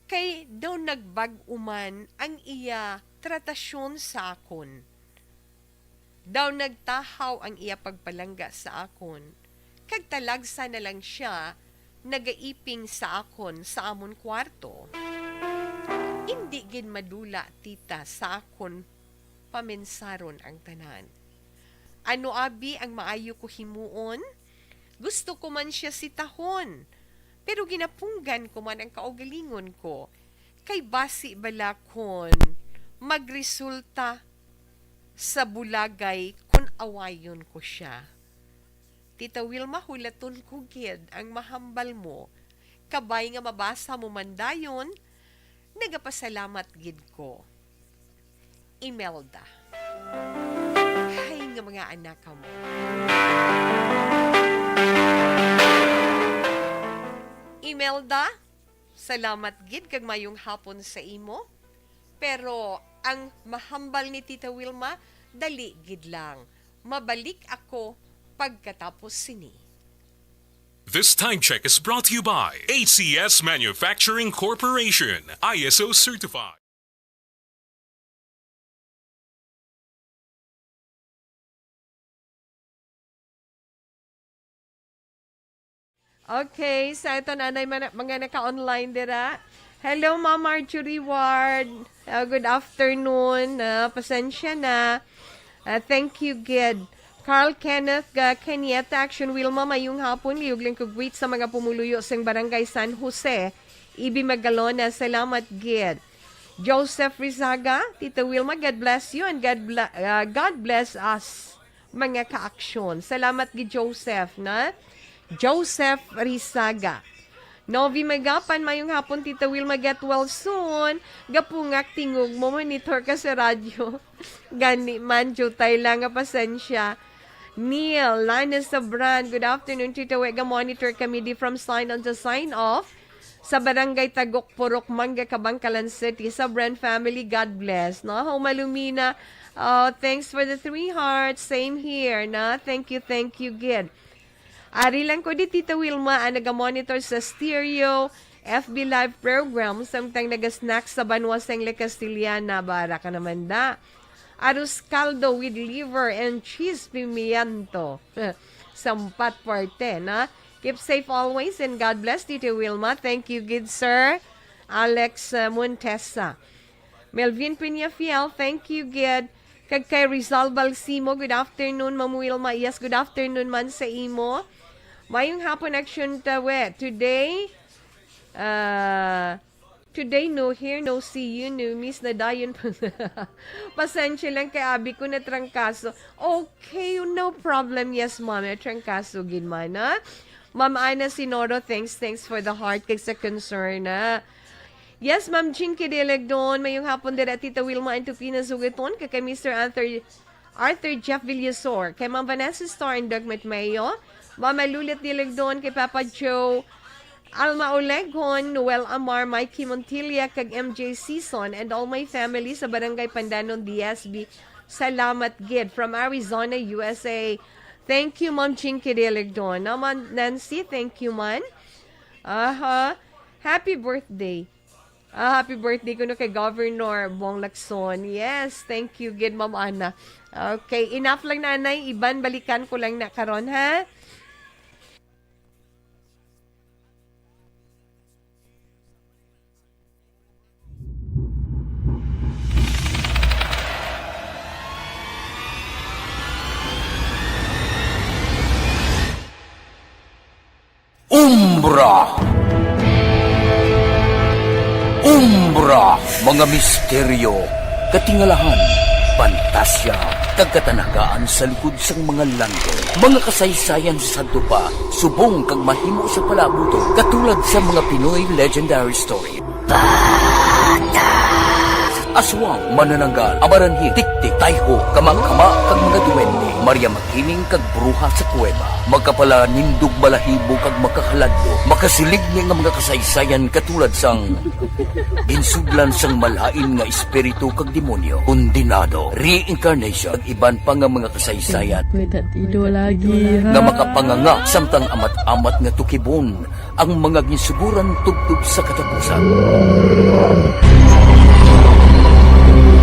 Speaker 1: kay daw nagbag-uman ang iya tratasyon sa akon. Daw nagtahaw ang iya pagpalangga sa akon, kag talagsa na lang siya nagaiping sa akon sa amon kwarto. Hindi gid madula, tita, sa akon pamensaron ang tanan. Ano abi ang maayo ko himuon? Gusto ko man siya sitahon, pero ginapunggan ko man ang kaugalingon ko, kay basi bala kon magresulta sa bulagay kung awayon ko siya. Tita Wilma, hulaton ko gid ang mahambal mo, kabay nga mabasa mo man dayon, nagapasalamat gid ko. Imelda. Hay nga mga anak mo. Imelda, Salamat gid kag mayong hapon sa imo. Pero ang mahambal ni Tita Wilma, dali gid lang. Mabalik ako pagkatapos sini.
Speaker 12: This time check is brought to you by ACS Manufacturing Corporation, ISO certified.
Speaker 1: Okay, sa ito nanay mga naka-online dira. Hello, Ma'am Marjorie Ward. Good afternoon. Pasensya na. Thank you, Gid. Carl Kenneth Kenyeta, Action Wilma, mayong hapon. Liugling kugwit sa mga pumuluyo sa Barangay San Jose. Ibi Magalona, salamat, Gid. Joseph Rizaga, Tita Wilma, God bless you and God bless us, mga ka-aksyon. Salamat, Gid Joseph, na? Joseph Rizaga. Novi Magapan, mayong hapon, Tita Wilma, get well soon. Gapungak, tingog mo, monitor ka sa radyo. Gani man, jutay lang, pasensya. Neil, Linus Sabran, good afternoon, Tita Wega, monitor kami di from sign on to sign off. Sa Barangay Tagok, Purok, Manga, Kabangkalan City. Sa Brand family, God bless. No? Humalumina, thanks for the 3 hearts. Same here, na? Thank you, Gid. Ari lang ko di Tita Wilma ang nagamonitor sa stereo FB Live program samtang nagasnack sa Banwaseng Le Castillana. Bara ka naman da. Arroz caldo with liver and cheese pimiento. Sampat parte, na? Keep safe always and God bless Tita Wilma. Thank you, good sir. Alex Montesa. Melvin Piñafiel, thank you, good. Kag kay Rizal Balsimo, good afternoon, Ma'am Wilma. Yes, good afternoon man sa imo. Mayong hapon action tawe. Today no here, no see you, no miss na dayon. Pasensya lang kay abi ko na trangkaso. Okay, no problem. Yes, ma'am. Trangkaso gin man, ha? Ma'am Ana Sinoro, thanks for the heart kay sa concern, ha? Yes, Ma'am Chinky Delegdon. Mayong hapon dira Tita Wilma and Tupina Sugaton kay Mr. Arthur Jeff Villasor. Kay Ma'am Vanessa Star and Dogmet Mayo. Mama Lulit Dilegdon, kay Papa Joe, Alma Olegon, Noel Amar, Mikey Montilla, kag MJ Season, and all my family sa Barangay Pandanon, DSB. Salamat, Gid, from Arizona, USA. Thank you, Ma'am Chinky Dilegdon. Naman, Nancy, thank you, man. Happy birthday. Happy birthday ko no kay Governor Bong Lacson. Yes, thank you, Gid, Ma'am Ana. Okay, enough lang, nanay. Iban, balikan ko lang na karon, ha?
Speaker 4: Umbra, mga misteryo, katingalahan, pantasya, kagkatanagaan sa likod sang mga langit. Mga kasaysayan sa sadto subong kag mahimo sa palabuto, katulad sa mga Pinoy legendary story. Aswang, manananggal, amaranhi, tiktik, tayho, kamang-kama, kag mga duwende, Maria Makining, kag bruha sa kuweba, magkapala nindog balahibo, kag makahaladlo, makasilig niya nga mga kasaysayan katulad sang ginsudlan sang malain nga espiritu kag demonyo, kondinado, reincarnation, kag iban pa nga mga kasaysayan nga makapanganga samtang amat-amat nga tukibon ang mga ginsuguran tugtog sa katapusan.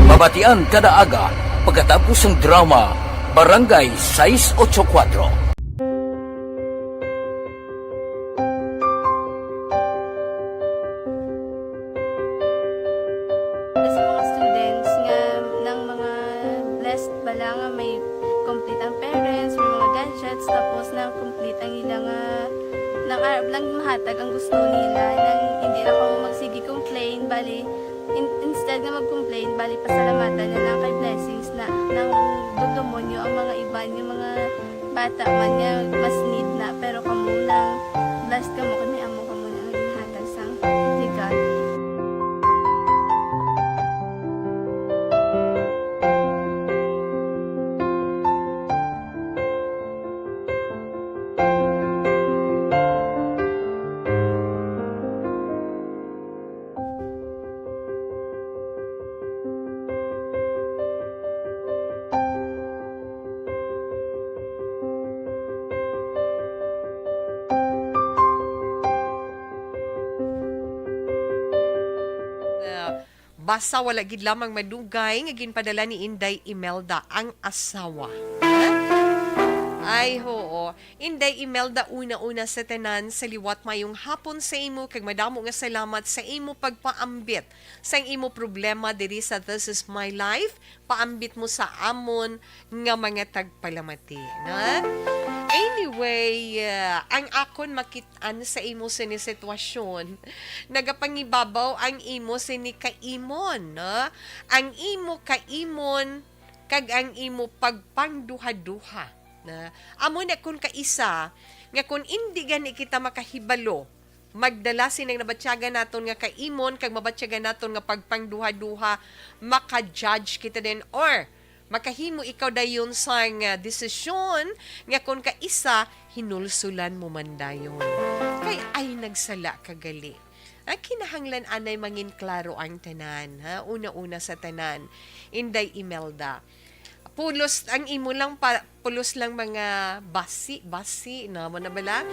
Speaker 4: Mabatian kada aga pagkatapos ng drama Barangay 684.
Speaker 6: Sa mga students nga ng mga blessed bala nga may complete ang parents, may mga gadgets, tapos na complete ang ilang lang mahatag ang gusto nila nang hindi na ako magsige complain, bali instead na mag-complain, bali pasalamatan na lang kay blessings na nang dudumonyo ang mga iban, yung mga bata man niya mas need na, pero kamo lang blessed kamo kami amo kamo na ang hatag sang ni God.
Speaker 1: basta wala gid lamang madugay nga ginpadala ni Inday Imelda ang asawa. Ay, hoo. Inday Imelda, una-una sa tanan, sa liwat mayong hapon sa imo, kag madamo nga salamat sa imo pagpaambit sa imo problema diri sa This Is My Life. Paambit mo sa amon nga mga tagpalamati. Na? Anyway, ang akon makitaan sa imo sa ni sitwasyon, nagapangibabaw ang imo sa ni kaimon. Na? Ang imo kaimon, kag ang imo pagpangduha-duha. Na amo na kun kaisa nga kun hindi gani kita makahibalo magdala sinang nabatyagan naton nga kaimon kag mabatyagan naton nga pagpangduha-duha, maka-judge kita din or makahimo ikaw dayon sa desisyon nga kun kaisa hinulsulan mo man dayon kay ay nagsala kagali. Kinahanglan anay mangin klaro ang tanan, ha? Una-una sa tanan, Inday Imelda. Pulos ang imo lang pulos lang mga basi na mo na bala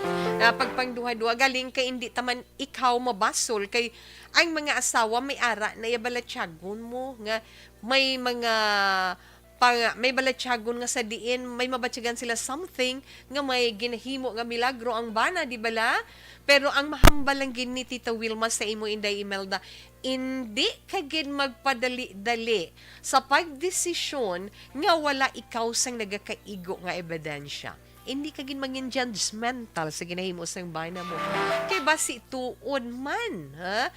Speaker 1: pagpangduha-duha galing kay hindi taman ikaw mabasol kay ang mga asawa may ara na yabalatyagon mo nga may mga may balatyagon nga sa diin may mabatyagan sila something nga may ginahimo nga milagro ang bana di bala pero ang mahambal lang gid ni Tita Wilma sa imo Inday Imelda hindi ka gid magpadali-dali sa pagdesisyon nga wala ikaw sang nagakaigo nga ebidensya. Hindi ka gid mangin judgmental sa ginahimo sang bana mo. Kay basi tuod man, ha?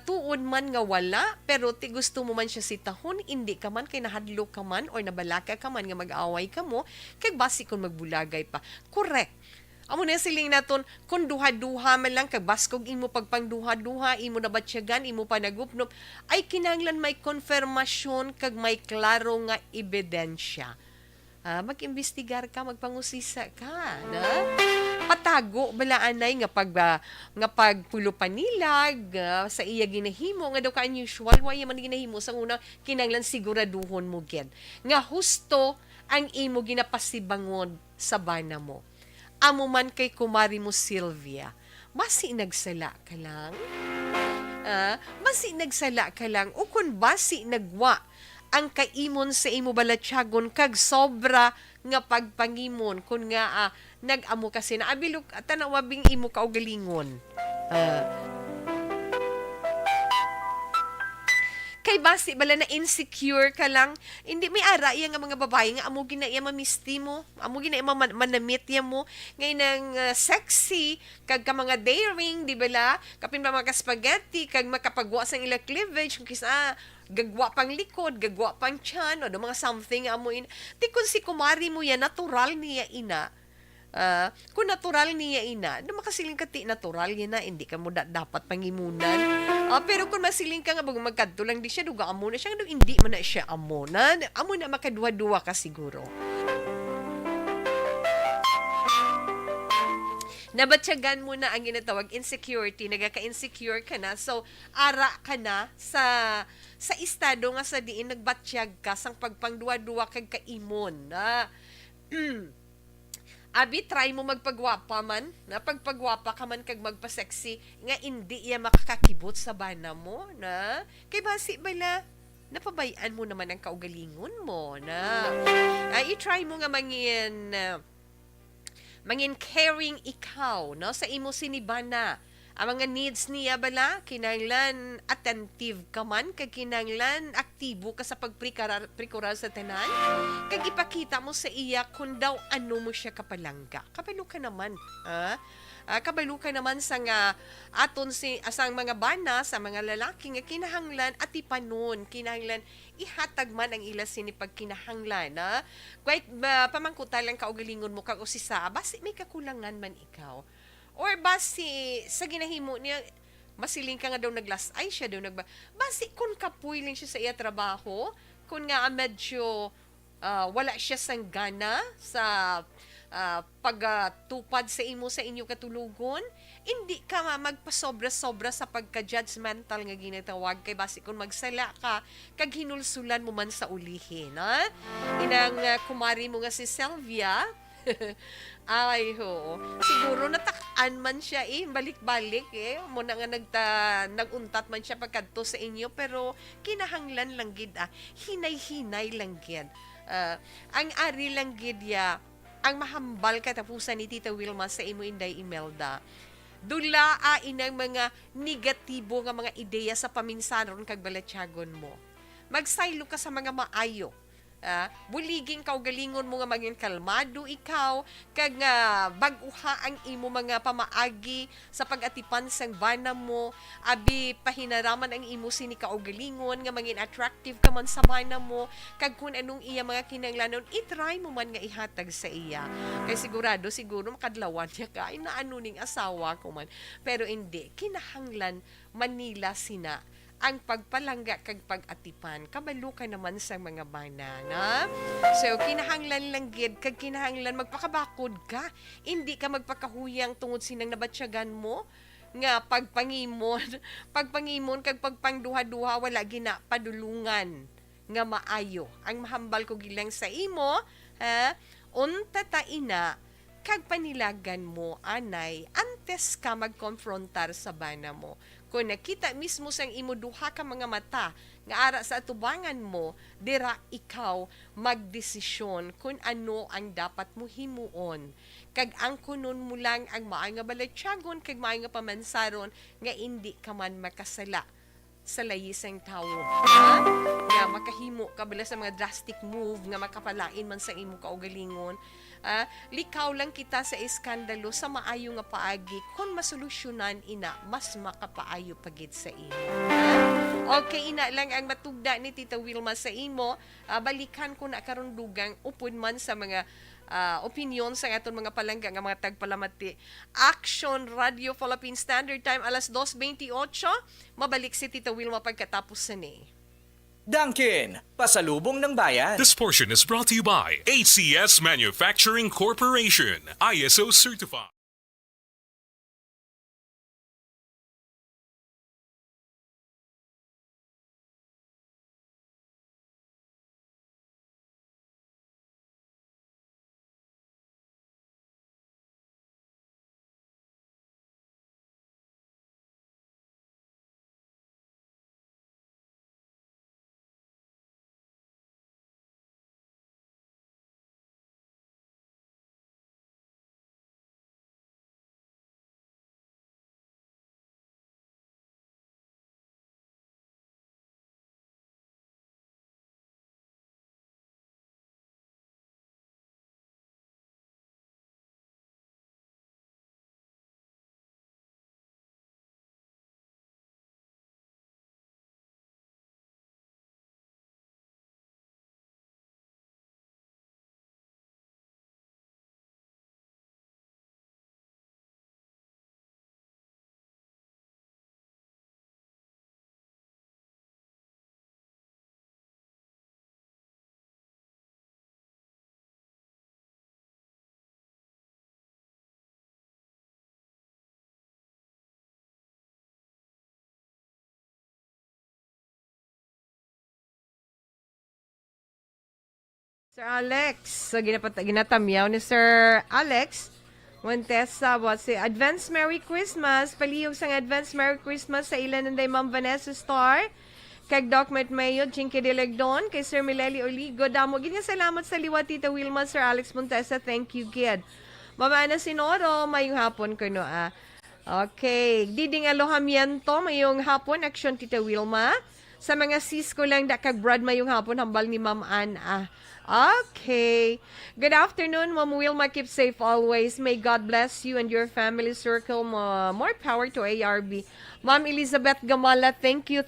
Speaker 1: Tuod man nga wala, pero ti gusto mo man siya sitahon, hindi ka man kay nahadlo ka man or nabalaka ka man nga mag-away ka mo, kay basi kung magbulagay pa. Correct. Amo na siling naton kung duha-duha man lang kag baskog imo pagpangduha-duha imo nabatyagan imo panagupnop ay kinahanglan may konfirmasyon kag may klaro nga ebidensya. Mag-imbestigar ka, magpangusisa ka, na? Patago balaanay nga pagpulo panilag sa iya ginahimo nga daw ka unusual way man ginahimo sa una kinahanglan siguraduhon mo gid nga husto ang imo ginapasibangon sa bana mo. Amo man kay kumari mo Sylvia, basi nagsala ka lang? Basi nagsala ka lang? O kung basi nagwa ang kaimon sa imo balatyagon kag sobra nga pagpangimon kun nga nag-amo kasi na abilog tanawabing imo kaugalingon. Kay basi bala na insecure ka lang, hindi may ara iya nga mga babae nga amo gina iya mamisti mo, amo gina iya manamit iya mo, ngay nang sexy, kag ka mga daring, di bala, kapin pa mga spaghetti, kag makapagwa sa ila cleavage, kung kisa gagwa pang likod, gagwa pang tiyan, o mga something amo in. Di kung si kumari mo yan, natural niya ina, kung natural niya ina, na makasiling kati natural yan na, hindi ka mo dapat pangimunan. Pero kung masiling ka nga, bago magkadto lang di siya, duga amo na siya, hindi mo na siya amo na makaduwa-duwa ka siguro. Nabatyagan mo na ang ginatawag insecurity, nagaka-insecure ka na, so ara ka na sa estado nga sa diin nagbatsyag ka sang pagpangduwa-duwa kag kaimon na abi, try mo magpagwapa man, na pagpagwapa ka man kag magpa-sexy, nga hindi iya makakakibot sa bana mo, na? Kay basi bala, napabayaan mo naman ang kaugalingon mo, na? I-try mo nga mangin caring ikaw, no? Sa imo sinibana. Ang mga needs niya bala, kinanglan attentive ka man, kag kinanglan aktibo ka sa pagprikurar sa tanan, kag ipakita mo sa iya kung daw ano mo siya kapalangga. Kabalo ka naman, kabalo ka naman sa nga aton asang mga bana, sa mga lalaki nga kinahanglan at ipanon, kinahanglan ihatag man ang ila sinipag kinahanglan, na kahit pamangkuta lang kaugalingon mo kag usisa, basi may kakulangan man ikaw. Or basi, sa ginahimo niya, masiling ka nga daw naglas ay siya daw basi kung kapuy lang siya sa iya trabaho, kung nga medyo wala siya sang gana sa pagtupad sa imo sa inyo katulugon, hindi ka magpasobra-sobra sa pagka-judgmental nga ginatawag kay basi kung magsala ka, kag hinulsulan mo man sa ulihin, ha? Inang kumari mo nga si Sylvia, Ay, ho. Siguro natakaan man siya balik-balik Muna nga naguntat man siya pagkadto sa inyo, pero kinahanglan lang gid Hinay-hinay lang gid. Ang ari lang gid ang mahambal katapusan ni Tita Wilma sa imo Inday Imelda. Dula inang mga negatibo nga mga ideya sa paminsanon kag balatyagon mo. Magsaylo ka sa mga maayo. Buliging kaugalingon mo nga maging kalmado ikaw kag nga bag-uha ang imo mga pamaagi sa pag-atipan sang bana mo, abi pahinaraman ang imo sini kaugalingon nga maging attractive ka man sa bana mo, kag kun anong iya mga kinahanglanon i-try mo man nga ihatag sa iya. Kay siguro makadlawan niya ka ay naano ning asawa ko man, pero hindi kinahanglan Manila sina ang pagpalangga kag pag-atipan kabalo ka naman sa mga bana na. So kinahanglan lang gid kag kinahanglan magpakabakod ka, hindi ka magpakahuyang tungod sinang nabatsyagan mo nga pagpangimon kag pagpangduha-duha wala gina padulungan nga maayo. Ang mahambal ko gilang sa imo unta ta ina kag panilagan mo anay antes ka magkonfrontar sa bana mo. Kung nakita mismo sang imo duha ka mga mata nga ara sa atubangan mo, dira ikaw magdesisyon kung ano ang dapat mo himuon. Kag ang kunon mo lang ang maay nga balatyagon kag maay nga pamansaron nga hindi ka man makasala sa layisang tao. Nga makahimo ka bala sa mga drastic move nga makapalain man sa imo kaugalingon. Likaw lang kita sa iskandalo sa maayo nga paagi kung masolusyonan ina mas makapaayo pagid sa imo. Okay, ina lang ang matugda ni Tita Wilma sa imo. Balikan ko na karon dugang upod man sa mga opinion sa aton mga palangga nga mga tagpalamati. Action Radio Philippine Standard Time alas 2:28. Mabalik si Tita Wilma pagkatapos sa ni.
Speaker 13: Dunkin, pasalubong ng bayan.
Speaker 12: This portion is brought to you by ACS Manufacturing Corporation, ISO certified.
Speaker 1: Sir Alex, so ginatamyaw ni Sir Alex Montesa, si Advance Merry Christmas, palihog sang Advance Merry Christmas sa ilan nanday Ma'am Vanessa Star, kag Doc Mayo, Chinky Dilegdon, kay Sir Mileli Oligo, damo, ginya salamat sa liwa Tita Wilma, Sir Alex Montesa, thank you, kid. Mama Ana Sinoro, mayong hapon ko no Okay, Diding Alohamiento, mayong hapon, action Tita Wilma. Sa mga sis ko lang, kag Brad mayong hapon, hambal ni Ma'am Ana. Okay. Good afternoon, Ma'am Wilma. Keep safe always. May God bless you and your family circle. More power to ARB. Ma'am Elizabeth Gamala, thank you,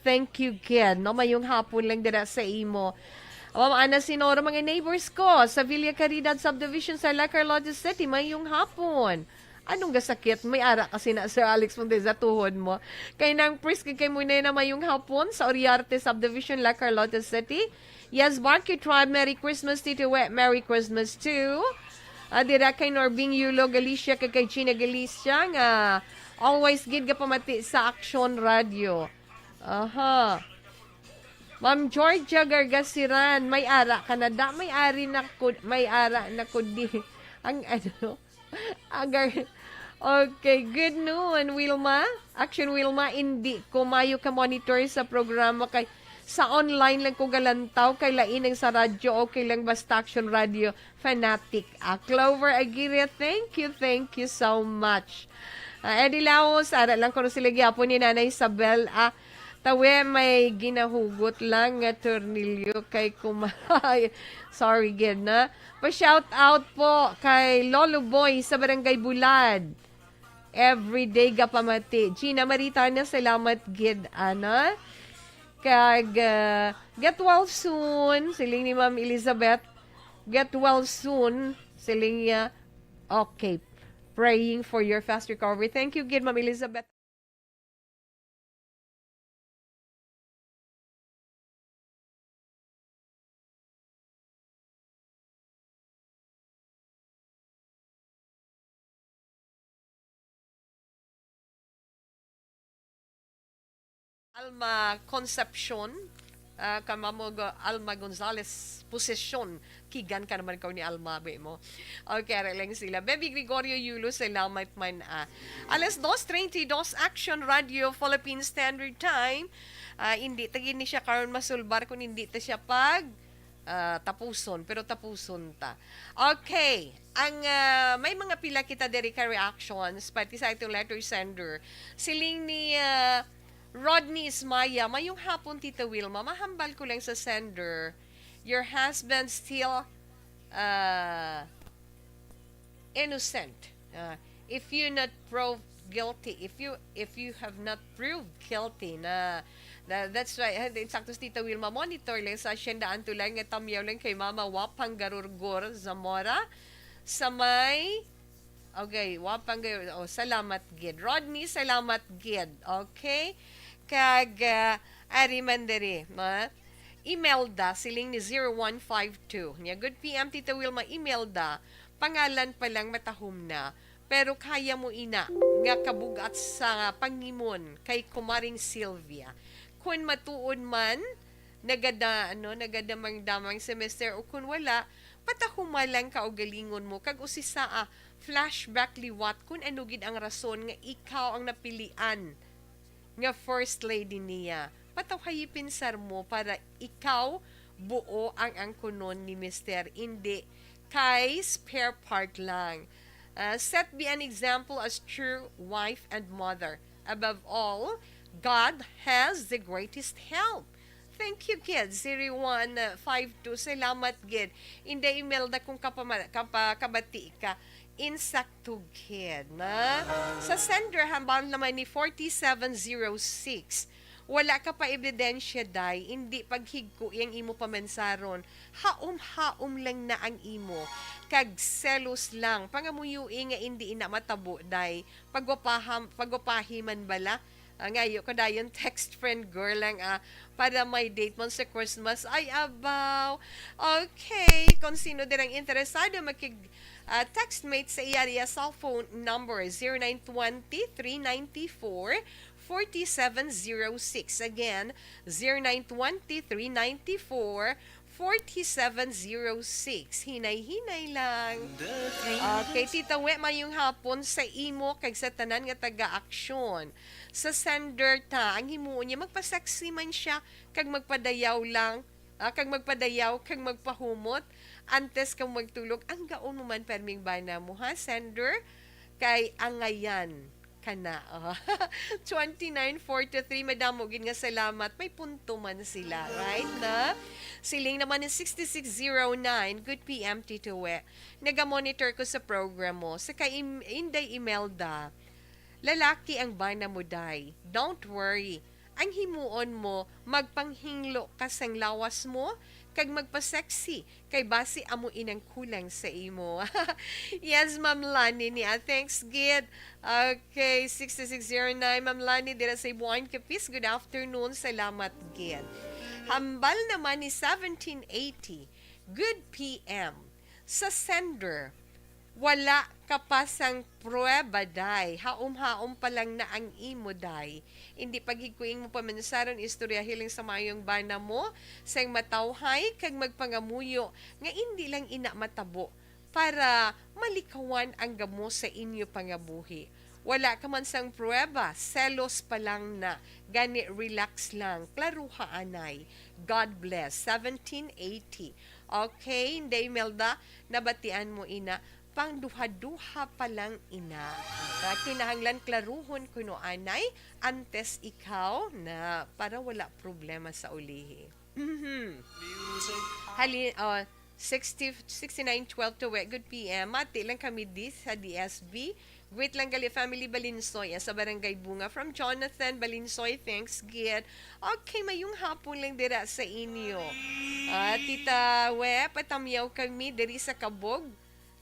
Speaker 1: kid. No, mayong hapon lang dira sa imo. Ma'am Ana Sinoro, mga neighbors ko sa Villa Caridad Subdivision sa La Carlota City, mayong hapon. Anong gasakit? May ara kasi na Sir Alex Monteza tuhod mo. Kay nang prisk kay muna na mayong hapon sa Oriarte Subdivision, La Carlota City. Yes, Barky Tribe, Merry Christmas, Tito Wet, Merry Christmas too. Dira kay Norbing Yulo Galicia, kay China Galicia, nga always gid ka pamati sa Action Radio. Aha. Ma'am Georgia Gargasiran, may ara Canada, may ara na kudi. Ang ano, agar, okay, good noon, Wilma. Action, Wilma, hindi ko mayo ka monitor sa programa kay sa online lang ko galantaw kay lain sa radyo okay lang basta Action Radio fanatic. Clover Aguirre, thank you so much. Eddie Laos, ara lang ko sila gyapon ni Nanay Isabel. Tawe may ginahugot lang nga tornilyo kay kumay. Sorry gid na. Pa-shout out po kay Lolo Boy sa Barangay Bulad. Everyday gapamati. Gina Maritana, salamat gid ana. Kag get well soon siling ni Ma'am Elizabeth. Get well soon siling niya. Okay. Praying for your fast recovery. Thank you gid Ma'am Elizabeth. Alma Concepcion, kamamog Alma Gonzalez posisyon, kigan ka naman ni Alma, be mo. Okay, lang sila. Baby Gregorio Yulo, salamat man. Alas 2:32, Action Radio, Philippine Standard Time. Hindi, tagin ni siya karon masulbar kung hindi ta siya tapuson, pero tapuson ta. Okay, ang may mga pila kita diri ka reactions, pati sa itong letter sender. Siling ni Rodney Ismaya, mayong hapon Tita Wilma, mahambal ko lang sa sender, your husband still innocent. If you not proved guilty, if you have not proved guilty that's why sakto si Tita Wilma monitor lang sa asyendaan tulay nga tamyaw lang kay Mama Wapang Garurgor Zamora sa may okay, Wapang salamat gid. Rodney, salamat gid. Okay? Kag ari man diri, Imelda siling ni 0152. Nya good PM Tita Wilma Imelda, pangalan pa lang matahom na, pero kaya mo ina nga kabugat sa pangimon kay kumaring Sylvia. Kun matuod man nagadamang damang semester o kun wala, patahumalang ka o galingon mo kag usisa flashback liwat kung ano gid ang rason nga ikaw ang napilian nga first lady niya. Patawhay pinsar mo para ikaw buo ang angkunon ni Mr. Hindi kay spare part lang. Set be an example as true wife and mother. Above all, God has the greatest help. Thank you, kids. 0152. Salamat, kid. Inday email na kung kabati ka. Insakto, kid. Na? Sa sender, hambal naman ni 4706. Wala ka pa ebidensya, day. Hindi paghigko yung imo pamansaron. Haom-haom lang na ang imo. Kag selos lang. Pangamuyuing nga hindi ina matabo, day. Pagwapahiman bala. Ngayon ko dayon text friend girl lang para may date mo sa Christmas. Ay, abaw. Okay. Kung sino din ang interesado, textmate sa iyariya cellphone number 0920-394-4706. Again, 0920-394-4706. Hinay-hinay lang. Okay, Tita We, mayong hapon sa imo kag sa tanan nga taga-aksyon. Sa sender ta, ang himuon niya, magpa-sexy man siya, kag magpadayaw lang, kag magpahumot, antes kang magtulog, ang gaon mo man perming bana mo, ha, sender? Kay angayan ka na. 2943, madamo gin nga salamat, may punto man sila, right na? Siling naman ng 6609, good PM, Tito We. Naga-monitor ko sa program mo, sa kay Inday Imelda, lalaki ang bana mo, day. Don't worry. Ang himuon mo, magpanghinglo ka sang lawas mo, kag magpa-sexy, kay basi amo inang kulang sa imo. Yes, Ma'am Lani niya. Thanks, Gid. Okay, 6609, Ma'am Lani, dira sa Ibuan Kapis. Good afternoon. Salamat, Gid. Hambal naman ni 1780. Good PM. Sa sender, wala ka pa sang prueba, day. Haom-haom pa lang na ang imo, day. Hindi paghigkuing mo pamansaron istorya hiling sa mayong bana mo, sang matawhay kag magpangamuyo nga hindi lang ina matabo. para malikawan ang gamo sa inyo pangabuhi. Wala ka man sang pruweba, selos pa lang na. Gani, relax lang. Klaruha anay. God bless. 1780. Okay, hindi Imelda, nabatian mo ina. Pang duha-duha pa lang ina. Kinahanglan klaruhon kuno anay, antes ikaw na para wala problema sa ulihi. Hali, 6912 to good PM. Mati lang kami sa DSB. Great lang gali family Balinsoy sa Barangay Bunga from Jonathan Balinsoy. Thanks, Gid. Okay, mayong hapon lang dira sa inyo. Tita patamyaw kami diri sa Kabog.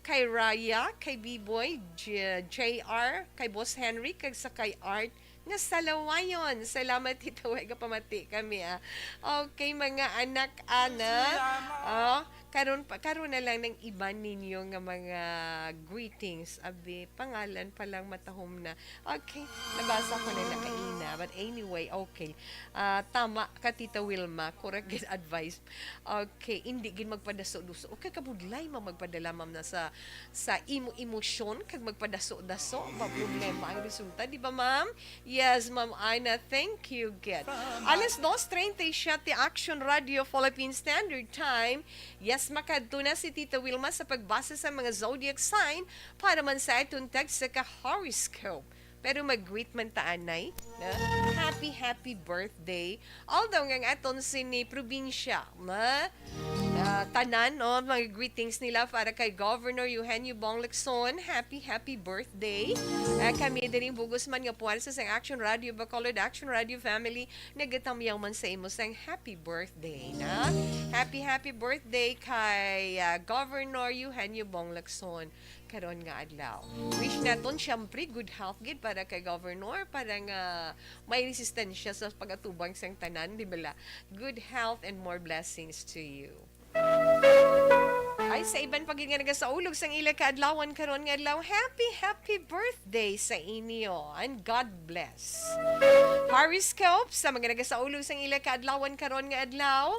Speaker 1: Kay Raya, kay B-Boy, JR, kay Boss Henry, kay sa kay Art, nga salawayon. Salamat Tita Wega pamati kami Okay, mga anak-anak. Karon na lang ng iba ninyo nga mga greetings. Abi, pangalan pa lang matahom na. Okay, nabasa ko na kaina. But anyway, okay. Tama ka, Tita Wilma. Correct good advice. Okay, hindi gin magpadaso-duso. Okay, kabudlay magpadala ma'am na sa emosyon kag magpadaso-daso. Ba problema ang resulta, di ba ma'am? Yes, Ma'am Ana. Thank you, Gid. Alas 2:37 Action Radio Philippine Standard Time. Yes, makadto na si Tita Wilma sa pagbasa sa mga zodiac sign para man sa itong text sa ka-horoscope. Pero mag-greet man taanay na happy birthday. Although nga aton sini probinsya na tanan mga greetings nila para kay Governor Eugenio Bong Lacson. Happy birthday. Kami din bugos man nga puwersa sa Action Radio Bacolod Action Radio Family nagatamyaw man sa imo sang happy birthday na. Happy birthday kay Governor Eugenio Bong Lacson karon nga adlaw. Wish naton syempre good health gid para kay Governor para nga may resistensya sa pagatubang sang tanan, di ba? Good health and more blessings to you. Ay, sa iban pagin nga nagasaulog sang ila kaadlawan karon nga adlaw, happy birthday sa inyo and God bless. Horoscope sa mga nagasaulog sang ila kaadlawan karon nga adlaw,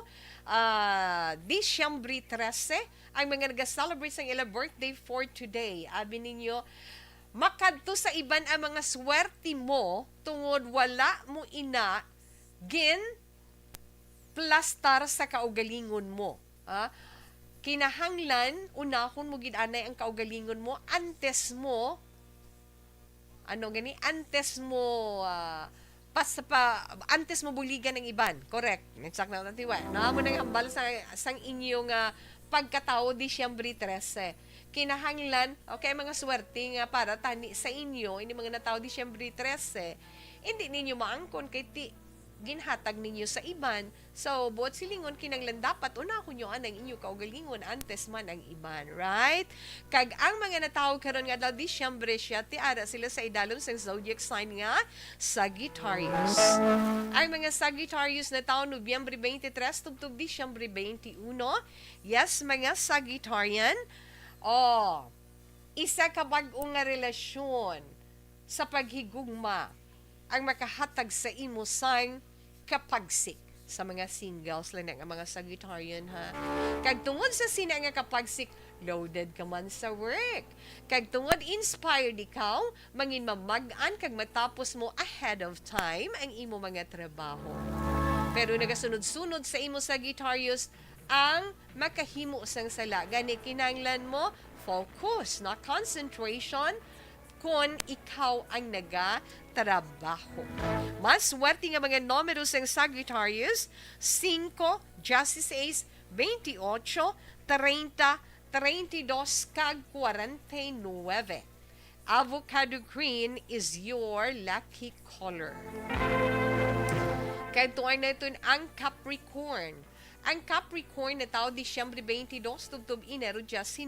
Speaker 1: Disyembre 13 ang mga nag-celebrate sa ila birthday for today. Abi ninyo, makadto sa iban ang mga swerte mo tungod wala mo ina gin plastar sa kaugalingon mo. Kinahanglan unahon mo gid anay ang kaugalingon mo antes mo antes mo buligan ng iban. Correct. Exact na tatiwa. Naamo nang hambal sang inyong pagkatao Disyembre 13. Kinahanglan, okay, mga swerte nga para tani sa inyo, ini mga natao Disyembre 13, hindi ninyo maangkon kay ginhatag ninyo sa iban. So, buot silingon kinanglan dapat unahon nyo anang inyo kaugalingon antes man ang iban, right? Kag ang mga natawag karon nga daw Disyembre siya, tiara sila sa idalom sa zodiac sign nga Sagittarius. Ang mga Sagittarius na taon Nobyembre 23 tugtog Disyembre 21. Yes, mga Sagittarian. Isa ka bag-o nga relasyon sa paghigugma ang makahatag sa imo sang kapagsik sa mga singles lang ang mga Sagittarian ha. Kag tungod sa sina nga kapagsik, loaded ka man sa work. Kag tungod inspired ikaw, mangin mamag-an kag matapos mo ahead of time ang imo mga trabaho. Pero nagasunod-sunod sa imo Sagittarius ang makahimo sang sala. Gani kinanglan mo focus, na concentration kung ikaw ang nagatrabaho. Mas swerte nga mga numero sa Sagittarius, 5, 16, 28, 30, 32, kag 49. Avocado green is your lucky color. Kaya tuwag na ito ang Capricorn. Ang Capricorn na tao Disyembre 22, tubtob Enero 19.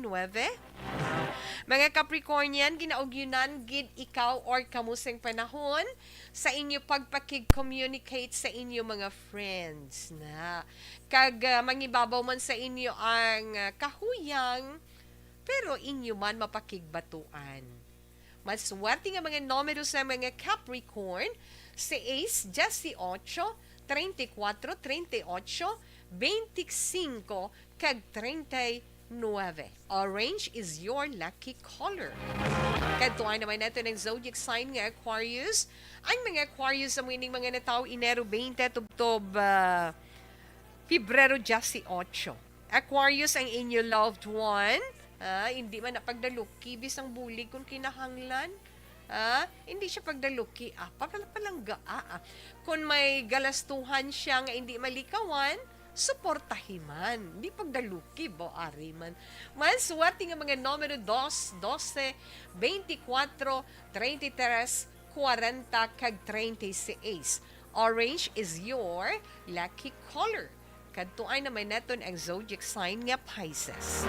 Speaker 1: Mga Capricornian, ginaugyunan gid ikaw or kamuseng panahon sa inyo pagpakig-communicate sa inyo mga friends na kag mangibabaw man sa inyo ang kahuyang pero inyo man mapakigbatuan. Maswerte nga mga numero sa mga Capricorn, 6, 18, 34, 38, 25, kag 39. Orange is your lucky color. Kadtuan naman natin ang zodiac sign nga Aquarius. Ang mga Aquarius sa mga natao Enero 20 tubtob Pebrero 18. Aquarius ang inyo loved one. Hindi man napagdaluki bisang bulig kung kinahanglan. Hindi siya pagdaluki. Palangga. Kung may galastuhan siya nga hindi malikawan, suportahiman. Hindi pagdaluki, ari man. Man, swerte nga mga numero 2, 12, 24, 33, 40, kag 36. Orange is your lucky color. Kadtuay naman naton ang zodiac sign nga Pisces.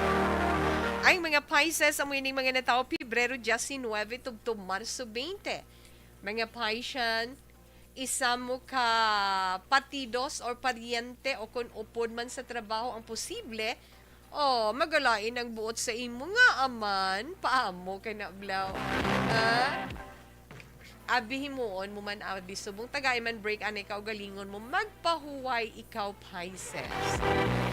Speaker 1: Ang mga Pisces, amoy ng mga natao, Pebrero 19, tubtob Marso 20. Mga Piscean, isa mo ka patidos or paryente o kung upod man sa trabaho ang posible, magalain ang buot sa imo nga aman, paamo ka na blaw. Abihimuon mo man abi subong tagay man break anay ka galingon mo magpahuway ikaw Pisces.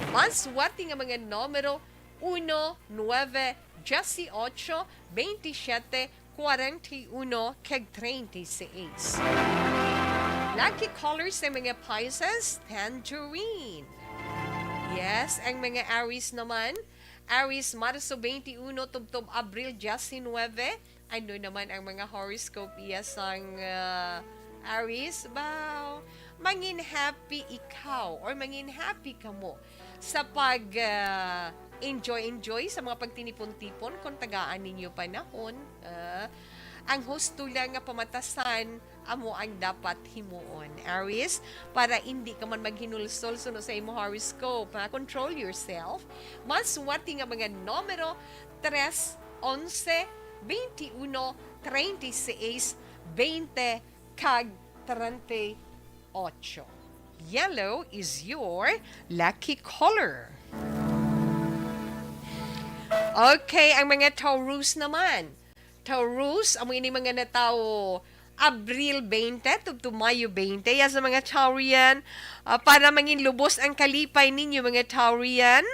Speaker 1: Mas swerte nga mga numero 1, 9, 18, 27, 41, kag 36. Lucky colors ng mga Pisces, tangerine. Yes, ang mga Aries naman, Aries Marso 21, tubtob Abril 19. Ano naman ang mga horoscope ang Aries? Mangin happy ikaw or mangin happy ka mo sa pag enjoy sa mga pagtinipon-tipon kung tagaan ninyo panahon. Ang husto lang nga pamatasan amo ang dapat himuon. Aries, para hindi ka man maghinulsol suno sa imo horoscope. Control yourself. Mas swerte nga mga numero 3, 11, 21, 36, 20, kag 38. Yellow is your lucky color. Okay, ang mga Taurus naman. Taurus, amoy ni mga natao Abril 20 to Mayo 20. Yan sa mga Taurian, para mangin lubos ang kalipay ninyo mga Taurian,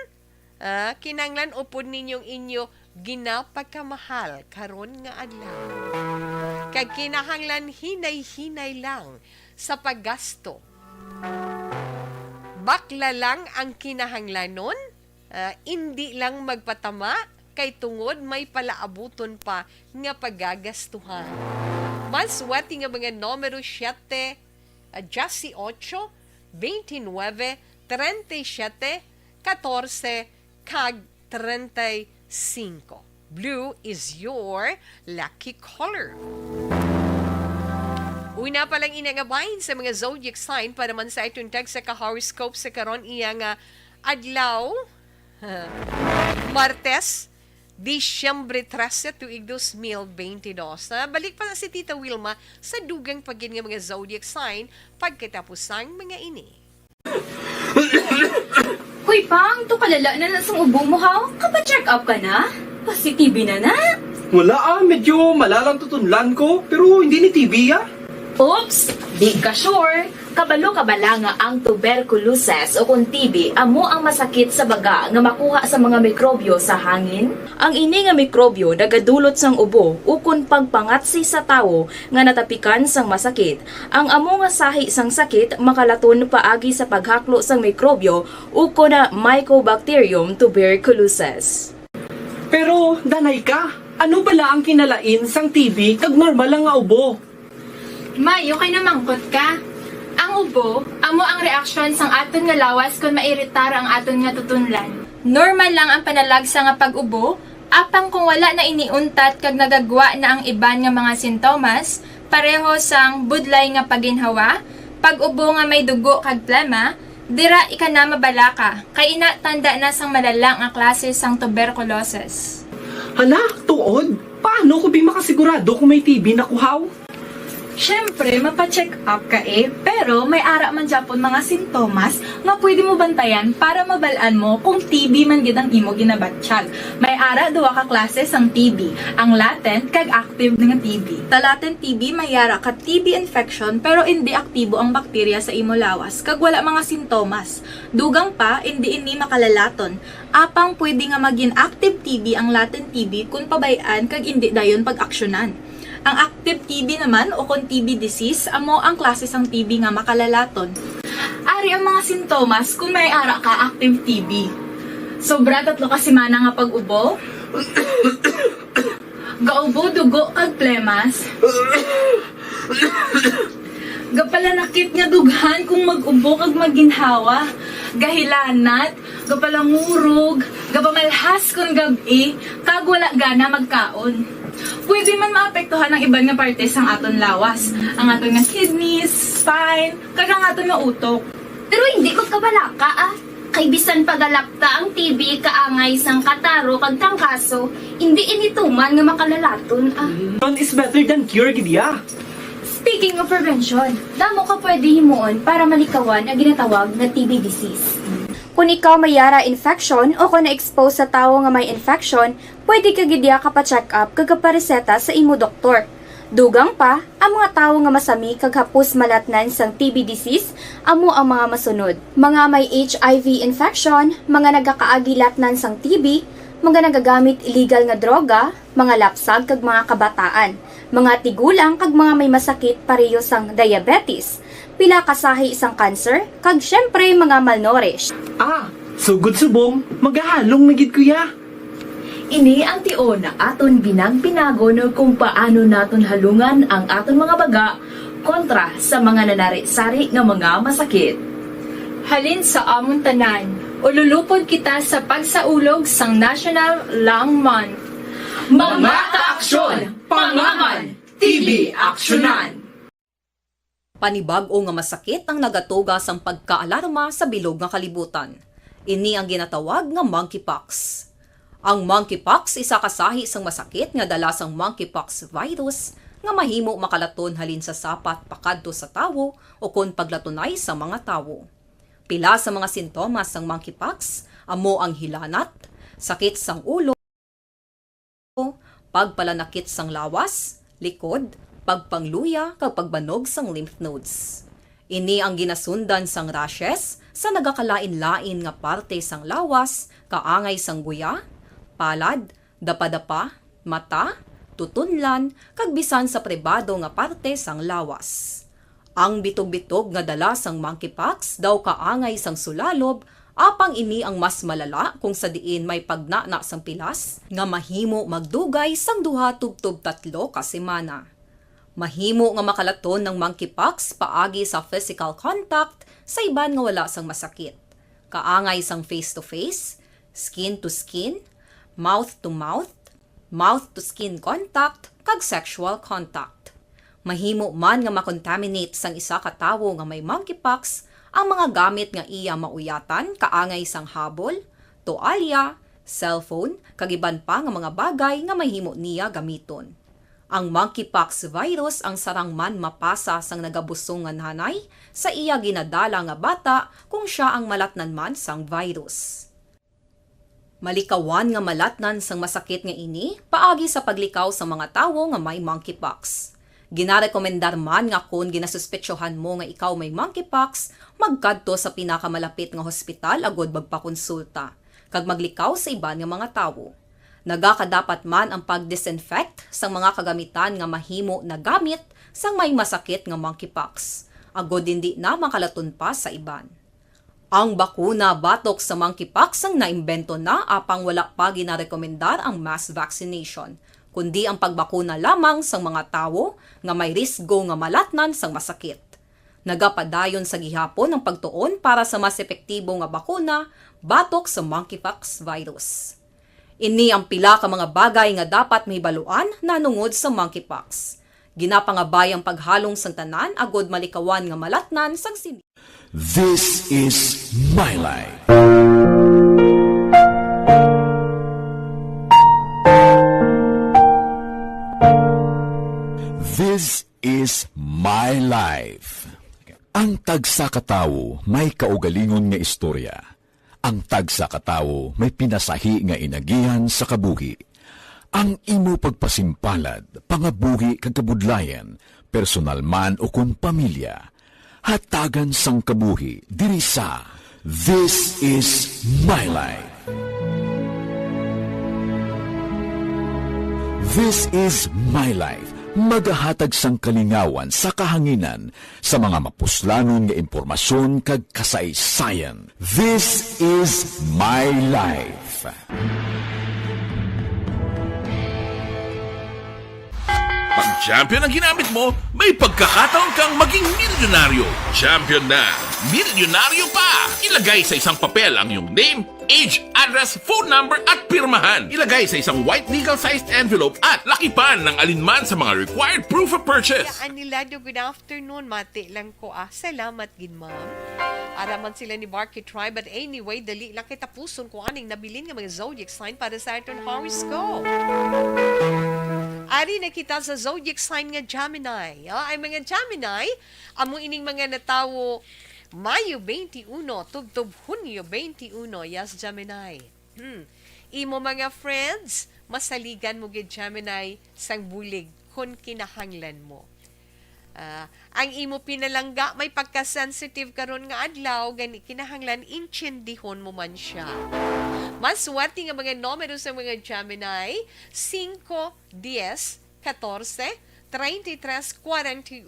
Speaker 1: kinanglan upod ninyong inyo ginapagkamahal karon nga adlaw. Kag kinahanglan hinay-hinay lang sa paggasto. Bakla lang ang kinahanglanon, hindi lang magpatama kay tungod may palaabuton pa nga paggagastuhan. Mas swerte nga mga numero 7, 18, 29, 37, 14, kag 35. Blue is your lucky color. Una pa lang inangabahin sa mga zodiac sign para man sa itong tag sa ka-horoscope sa karon iya nga adlaw, Martes, Disyembre 13 tuig 2022. Balik pa na si Tita Wilma sa dugang pagin nga mga zodiac sign pagkatapusang mga ini.
Speaker 5: Hoy, Pang, to kalala na nasang ubo mo, ha? Kapa-check up ka na? Positibe na na?
Speaker 14: Wala medyo malalang tutunlan ko, pero hindi ni TB
Speaker 5: Oops! Di ka sure. Kabalo-kabala nga ang tuberculosis o kung TB amo ang masakit sa baga nga makuha sa mga mikrobyo sa hangin. Ang ini nga mikrobyo nagadulot sang ubo ukon pagpangatsi sa tawo nga natapikan sang masakit. Ang amo nga sahi sang sakit makalaton paagi sa paghaklo sang mikrobyo ukon na Mycobacterium tuberculosis.
Speaker 14: Pero, danay ka, ano bala ang kinalain sang TB kag normal lang nga ubo?
Speaker 15: Mayo kay namangkot ka. Ang ubo, amo ang reaksyon sang aton nga lawas kung mairitar ang aton nga tutunlan. Normal lang ang panalagsa nga pag-ubo, apang kung wala na iniuntat kag nagagwa na ang iban nga mga sintomas, pareho sang budlay nga paginhawa, pag-ubo nga may dugo kag plema, dira ika na mabalaka, kay ina tanda na sang malalang nga klase sang tuberculosis.
Speaker 14: Hala, tuod? Paano ko makasigurado kung may TB na kuhaw?
Speaker 15: Siyempre, mapacheck up ka pero Pero may ara man Japon mga sintomas nga pwede mo bantayan para mabalaan mo kung TB man gid ang imo ginabatsyag. May ara duha ka klase sang TB, ang latent kag active nga TB. Sa latent TB may ara ka TB infection pero hindi aktibo ang bakterya sa imo lawas kag wala mga sintomas. Dugang pa hindi ini makalalaton. Apang pwede nga maging active TB ang latent TB kung pabayaan kag hindi dayon pag-aksyonan. Ang active TB naman o kung TB disease, amo ang klase sang TB nga makalalaton. Ari ang mga sintomas kung may ara ka active TB. Sobra 3 ka semana nga pag-ubo, gaubo, dugo, kag plemas, gapalanakit nga dughan kung mag-ubo kag maginhawa, gahilanat, gapalangurog, gapamalhas kung gabi, kag wala gana magkaon. Pwede man maapektuhan ng iban nga parte sang aton lawas, ang aton nga kidneys, spine, kag ang aton nga utok.
Speaker 5: Pero hindi magkabalaka Kay bisan pagalapta ang TB kaangay sang kataro kag trangkaso, hindi inituman nga makalalaton
Speaker 14: None is better than cure, gidya.
Speaker 5: Speaking of prevention, damo ka pwede himuon para malikawan ang ginatawag na TB disease. Kung ikaw may yara infection o kung na-expose sa tao nga may infection, pwede ka gidya ka pa-check up kag pareseta sa imo doktor. Dugang pa, ang mga tao nga masami kag hapos malatnan sang TB disease, amo ang mga masunod. Mga may HIV infection, mga nagakaagilatnan sang TB, mga nagagamit illegal nga droga, mga lapsag kag mga kabataan, mga tigulang kag mga may masakit pareho sang diabetes, pila kasahi isang cancer, kag syempre mga malnourished.
Speaker 14: Sugod subong, magahalong na gid kuya.
Speaker 16: Ini ang tiyon na aton binag-binago no kung paano naton halungan ang aton mga baga kontra sa mga nanari-sari nga mga masakit.
Speaker 15: Halin sa amon tanan, ululupod kita sa pagsaulog sang National Lung Month.
Speaker 16: Mga kaaksyon, pangangan, TB aksyonan.
Speaker 17: Panibag-o nga masakit ang nagatuga sang pagkaalarma sa bilog nga kalibutan. Ini ang ginatawag nga monkeypox. Ang monkeypox isa kasahi sang masakit nga dala sang monkeypox virus nga mahimo makalaton halin sa sapat pakadto sa tawo o kon paglatunay sa mga tawo. Pila sa mga sintomas sang monkeypox amo ang hilanat, sakit sang ulo, pagpalanakit sang lawas, likod, pagpangluya kag pagbanog sang lymph nodes. Ini ang ginasundan sang rashes sa nagakalain-lain nga parte sang lawas, kaangay sang guya, palad, dapadapa, mata, tutunlan, kag bisan sa pribado nga parte sang lawas. Ang bitog-bitog nga dala sang monkeypox daw kaangay sang sulalob, apang ini ang mas malala kung sa diin may pagnana sang pilas nga mahimo magdugay sang 2 tubtob 3 ka semana. Mahimo nga makalaton ng monkeypox paagi sa physical contact sa iban nga wala sang masakit. Kaangay sang face-to-face, skin-to-skin, mouth-to-mouth, mouth-to-skin contact, kag sexual contact. Mahimo man nga makontaminate sang isa ka tawo nga may monkeypox ang mga gamit nga iya mauyatan kaangay sang habol, toalya, cellphone, kag iban pa nga mga bagay nga mahimo niya gamiton. Ang monkeypox virus ang sarang man mapasa sang nagabusong nga nanay sa iya ginadala nga bata kung siya ang malatnan man sang virus. Malikawan nga malatnan sang masakit nga ini paagi sa paglikaw sa mga tawo nga may monkeypox. Ginarekomendar man nga kung ginasuspetsyohan mo nga ikaw may monkeypox, magkadto sa pinakamalapit nga hospital agod magpakonsulta, kag maglikaw sa iban nga mga tawo. Nagakadapat man ang pag-disinfect sa mga kagamitan nga mahimo na gamit sang may masakit nga monkeypox, agod hindi na makalaton pa sa iban. Ang bakuna batok sa monkeypox ang naimbento na apang wala pa ginarekomendar ang mass vaccination, kundi ang pagbakuna lamang sa mga tawo nga may risgo nga malatnan sang masakit. Nagapadayon sa gihapon ang pagtuon para sa mas epektibo nga bakuna batok sa monkeypox virus. Ini ang pila ka mga bagay nga dapat mahibaluan na nungod sa monkeypox. Ginapangabay ang paghalong sang tanan agod malikawan nga malatnan sang sindi.
Speaker 2: This is my life. This is my life. Ang tagsa katawo may kaugalingon nga istorya. Ang tagsa katawo may pinasahi nga inagihan sa kabuhi. Ang imo pagpasimpalad, pangabuhi kag kabudlayan, personal man o kun pamilya, hatagan sang kabuhi diri sa This is My Life. This is My Life. Magahatag sang kalingawan sa kahanginan sa mga mapuslanon nga impormasyon kag kasaysayan. This is My Life.
Speaker 3: Pag champion ang ginamit mo, may pagkakataon kang maging milyonaryo. Champion na, milyonaryo pa! Ilagay sa isang papel ang iyong name, age, address, phone number at pirmahan. Ilagay sa isang white legal-sized envelope at lakipan ng alinman sa mga required proof of purchase.
Speaker 1: Yaan nila, good afternoon. Mati lang ko. Salamat, gin ma'am. Araman sila ni Barky Tribe. But anyway, dali lang kita puson ko aning nabilin nga mga zodiac sign para sa ating horoscope. Ari na kita sa zodiac sign nga Gemini. Ay mga Gemini, amo ining mga natawo Mayo 21, tugtog Hunyo 21, yes Gemini. Imo mga friends, masaligan mo gid Gemini sang bulig kun kinahanglan mo. Ang imo pinalangga may pagka-sensitive karon nga adlaw gani kinahanglan inchindihon mo man siya. Maswerte nga mga numero sa mga Gemini 5, 10, 14, 33, 41,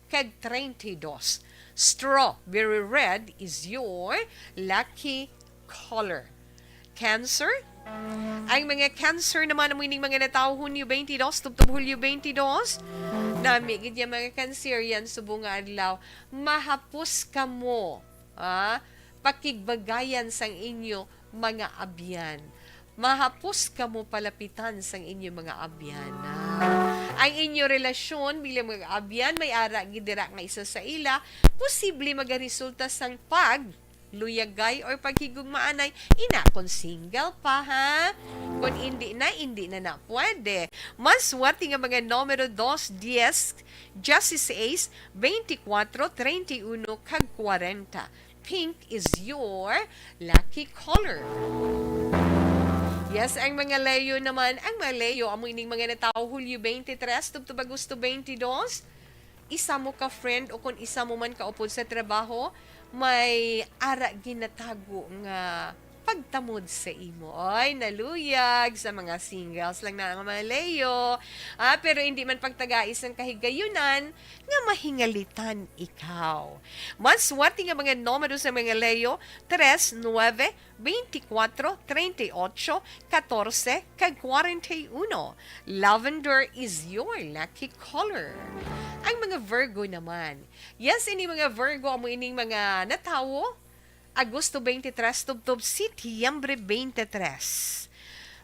Speaker 1: kag 32. Strawberry red is your lucky color. Cancer? Ang mga Cancer naman ang ining mga natao Hunyo 22, tubtob Hulyo 22. Nami, ganyan mga Cancerian, subong nga adlaw, mahapos ka mo. Pakigbagayan sang inyo mga abyan. Mahapos ka mo palapitan sang inyo mga abyan. Ang inyo relasyon bilang mga abyan may ara gidira nga isa sa ila, posible magaresulta sang luyagay or paghigugmaanay, ina kung single pa ha? Kung hindi na pwede. Maswerte nga mga numero 2, 10, 16, 24, 31, kag 40. Pink is your lucky color. Yes, ang mga Leo naman, ang mga Leo, amo ining mga natao Hulyo 23, tubtub Agosto 22, isa mo ka friend o kung isa mo man kaupod sa trabaho, may ara ginatago nga pagtamod sa imo. Ay, naluyag sa mga singles lang na ang mga Leo. Pero hindi man pagtagais ng kahigayunan nga mahingalitan ikaw. Maswerte nga mga numero sa mga Leo 3, 9, 24, 38, 14, kag 41. Lavender is your lucky color. Ang mga Virgo naman. Yes, ini mga Virgo, amo ining mga natawo Agosto 23, tubtob Setyembre 23.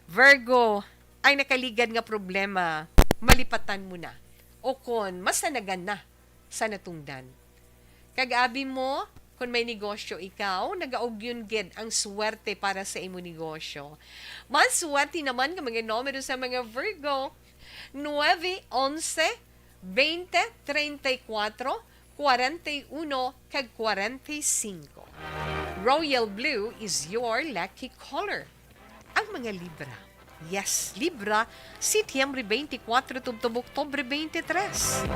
Speaker 1: Virgo, ay nakaligad nga problema, malipatan mo na. O kon, masanagan na sa natungdan. Kag-abi mo, kung may negosyo ikaw, nagaogyun gid ang swerte para sa imo negosyo. Maswerte naman nga mga numero sa mga Virgo, 9, 11, 20, 34, 41, kag 45. Royal blue is your lucky color. Ang mga Libra. Yes, Libra, Setyembre 24, tubtob Oktubre 23.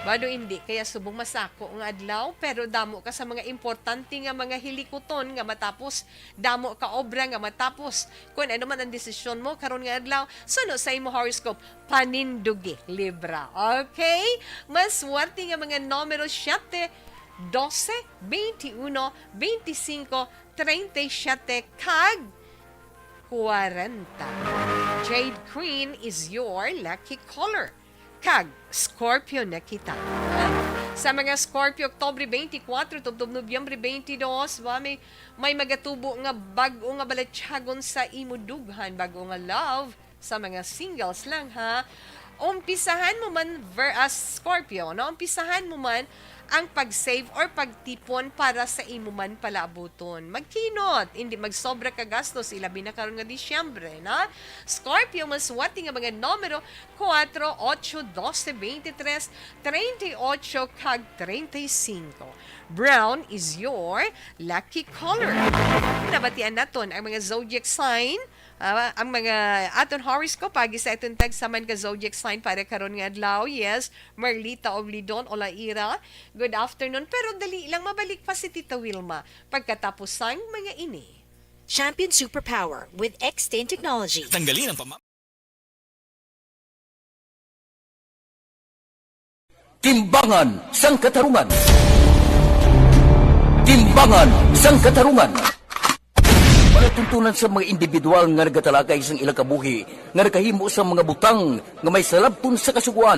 Speaker 1: Bado hindi, kaya subong masako nga adlaw, pero damo ka sa mga importante nga mga hilikuton nga matapos, damo ka obra nga matapos. Kung ano man ang desisyon mo, karon nga adlaw, suno sa imo horoscope, panindugi, Libra. Okay? Maswerte nga mga numero 7, 12, 21, 25, 37, kag 40. Jade green is your lucky color. Kag Scorpio na kita. Sa mga Scorpio, Oktubre 24, tubtob Nobyembre 22, may magatubo nga bago nga balatsagon sa imo dughan, bago nga love sa mga singles lang ha. Umpisahan mo man Scorpio, no? Umpisahan mo man ang pag-save or pagtipon para sa imuman palaabuton. Magkinot, hindi magsobra ka gastos, ilabi na karon nga Disyembre, na? Scorpio, maswati nga mga numero 4, 8, 12, 23, 38, kag 35. Brown is your lucky color. Nabatian naton ang mga zodiac sign, ang mga aton horoscope pagi sa aton tagsaman ka zodiac sign para karon nga adlaw. Yes, Marlita Oblidon o Laira. Good afternoon. Pero dali lang mabalik pa si Tita Wilma pagkatapos sang mga ini.
Speaker 18: Champion Superpower with X10 Technology.
Speaker 19: Tanggalin ang
Speaker 4: Timbangan sang katarungan. Timbangan sang katarungan. Palatuntunan sa mga individual nga nagatalakay sang ilang kabuhi nga nakahimo sa mga butang nga may salabton sa kasuguan.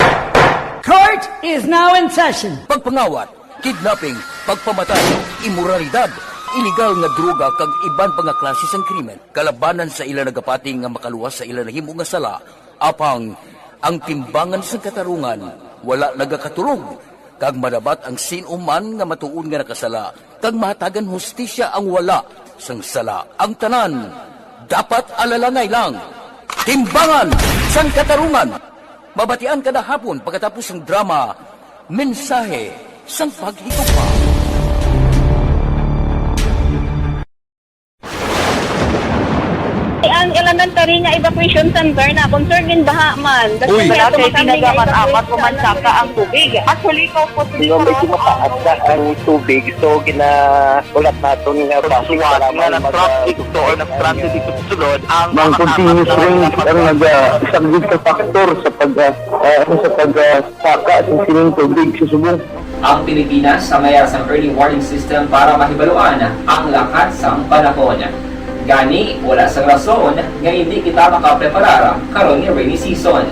Speaker 20: Court is now in session.
Speaker 4: Pagpangawat, kidnapping, pagpamatay, imoralidad, iligal nga droga kag iban pa nga klase sang krimen. Kalabanan sa ilang nagapati nga makaluwas sa ilang nahimo nga sala, apang ang timbangan sang katarungan wala nagakatulog. Kag madabat ang sinuman nga matuon nga nakasala, kag mahatagan hustisya ang wala sang sala. Ang tanan, dapat alalangay lang. Timbangan sang katarungan. Mabatian kada hapon pagkatapos ng drama, mensahe sang paghigugma.
Speaker 21: Ang elementary nga evacuation center na concern din baha man.
Speaker 22: Uy, dati tinagaman apat kumansaka ang tubig. Actually, ko po medyo mataas na ang tubig. So, ginaulat natin nga pasuwat nga nag-traffic to or nag-transit dito sunod. Ang continuous rain ang nag-sagbit sa factor sa pagsaka at sining tubig sa subong.
Speaker 23: Ang Pilipinas sa mayas ang early warning system para mahibaluan ang lakat sa panahon. Gani, wala sa rason nga hindi kita makapreparar karon nga rainy season.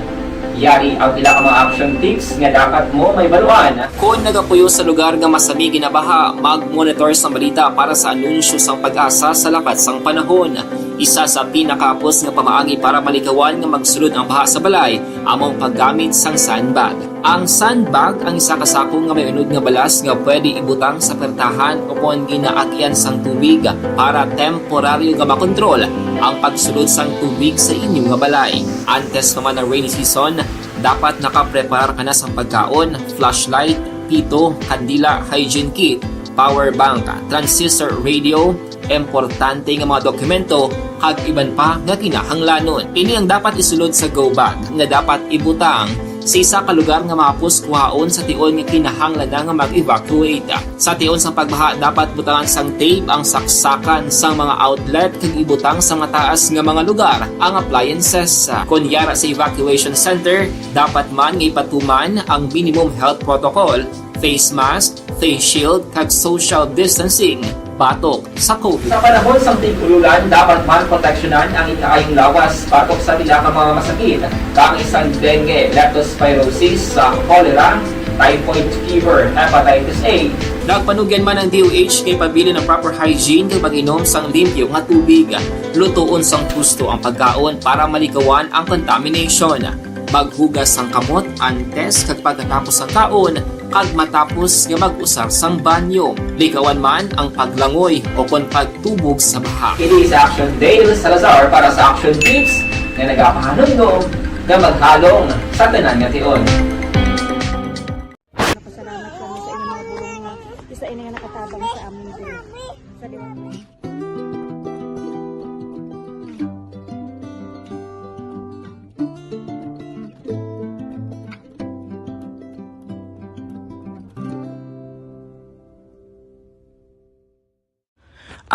Speaker 23: Yari ang pila ka mga action tips nga dapat mo may baluan. Kung nagapuyo sa lugar nga masabi ginabaha, mag-monitor sa balita para sa anunsyo sa pag-asa sa lakat sang panahon. Isa sa pinakapos nga pamaagi para malikawan nga magsulod ang baha sa balay, among paggamit sang sandbag. Ang sandbag ang isa kasakong nga may unod nga balas nga pwede ibutang sa pertahan upon ginaagyan sang tubig para temporaryo nga makontrol ang pagsulod sang tubig sa inyong nga balay. Antes naman ng rainy season, dapat nakaprepare ka na sa pagkaon, flashlight, pito, kandila, hygiene kit, power bank, transistor radio, importante nga mga dokumento, kag iban pa nga kinahanglanon. Ini ang dapat isulod sa go bag nga dapat ibutang sa isa ka lugar nga mapus kuhaon sa tion nga kinahanglan nga mag-evacuate. Sa tion sa pagbaha, dapat butangan sang tape ang saksakan sa mga outlet kag ibutang sa mataas nga mga lugar ang appliances. Kunyara sa evacuation center, dapat man nga ipatuman ang minimum health protocol, face mask, face shield kag social distancing. Batok sa COVID. Sa panahon sa tigululan, dapat man proteksyonan ang ikaayong lawas batok sa pila ka mga masakit. Kang isang dengue, leptospirosis, cholera, typhoid fever, hepatitis A. Nagpanugyan man ang DOH kay pabili ng proper hygiene kay mag-inom sang limpyo nga tubig. Lutuon sang husto ang pagkaon para malikawan ang contamination. Maghugas sang kamot antes kag pagkatapos sang kaon kag matapos nga mag-usar sang banyo. Likawan man ang paglangoy o kon pagtubog sa baha. Kini sa Action Dale Salazar para sa action tips nga nagapahanong nga maghalong sa tanan nga tion.
Speaker 24: Napasalamat kami sa inyong mga bulong nga isa ini nga nakatabang sa amin din. Sa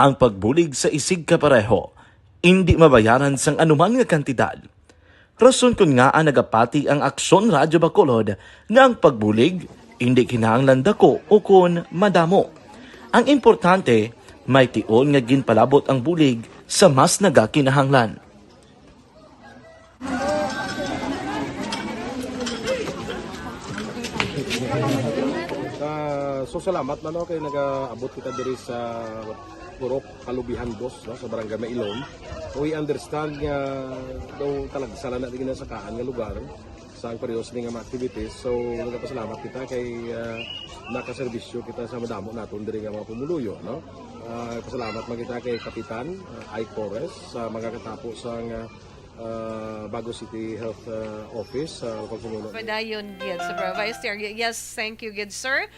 Speaker 8: Ang pagbulig sa isig kapareho, hindi mabayaran sang anuman nga kantidad. Rason kun nga ang nagapati ang Aksyon Radyo Bacolod nga ang pagbulig, hindi kinahanglan dako o kun madamo. Ang importante, may tion nga ginpalabot ang bulig sa mas nagakinahanglan.
Speaker 25: So salamat na kay nag-abot kita diri sa Purok Kalubihan Dos sa Barangay Mailon. We understand nga daw talagsala na din sa kaan nga lugar. sa periodos ng mga activities. So nagpasalamat kita kay nakaserbisyo kita sa madamo naton diri nga mga pumuluyo, no? Pasalamat man kita kay Kapitan Ike Torres sa mga katapo sa Bago City Health Office sa pagpumulo.
Speaker 1: Padayon, Gid, Supervisor. Yes, thank you, Gid, sir.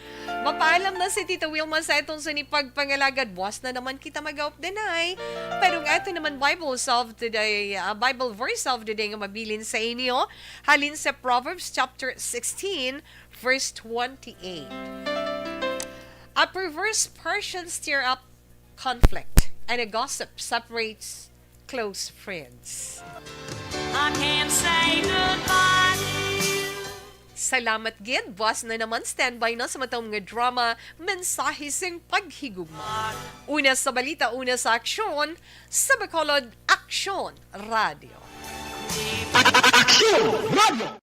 Speaker 1: Mapaalam na si Tita Wilma sa itong sunipagpangalagad. Buwas na naman kita mag-up dinay. Pero ito naman Bible solve today, Bible verse of the day nga mabilin sa inyo. Halin sa Proverbs chapter 16, verse 28. A perverse person stir up conflict, and a gossip separates close friends. I can't say goodbye to you. Salamat, Gid. Buwas na naman, standby na sa matang mga drama, mensahe sing paghigugma. Una sa balita, una sa aksyon, sa Bacolod Aksyon Radio.
Speaker 20: Aksyon Radio!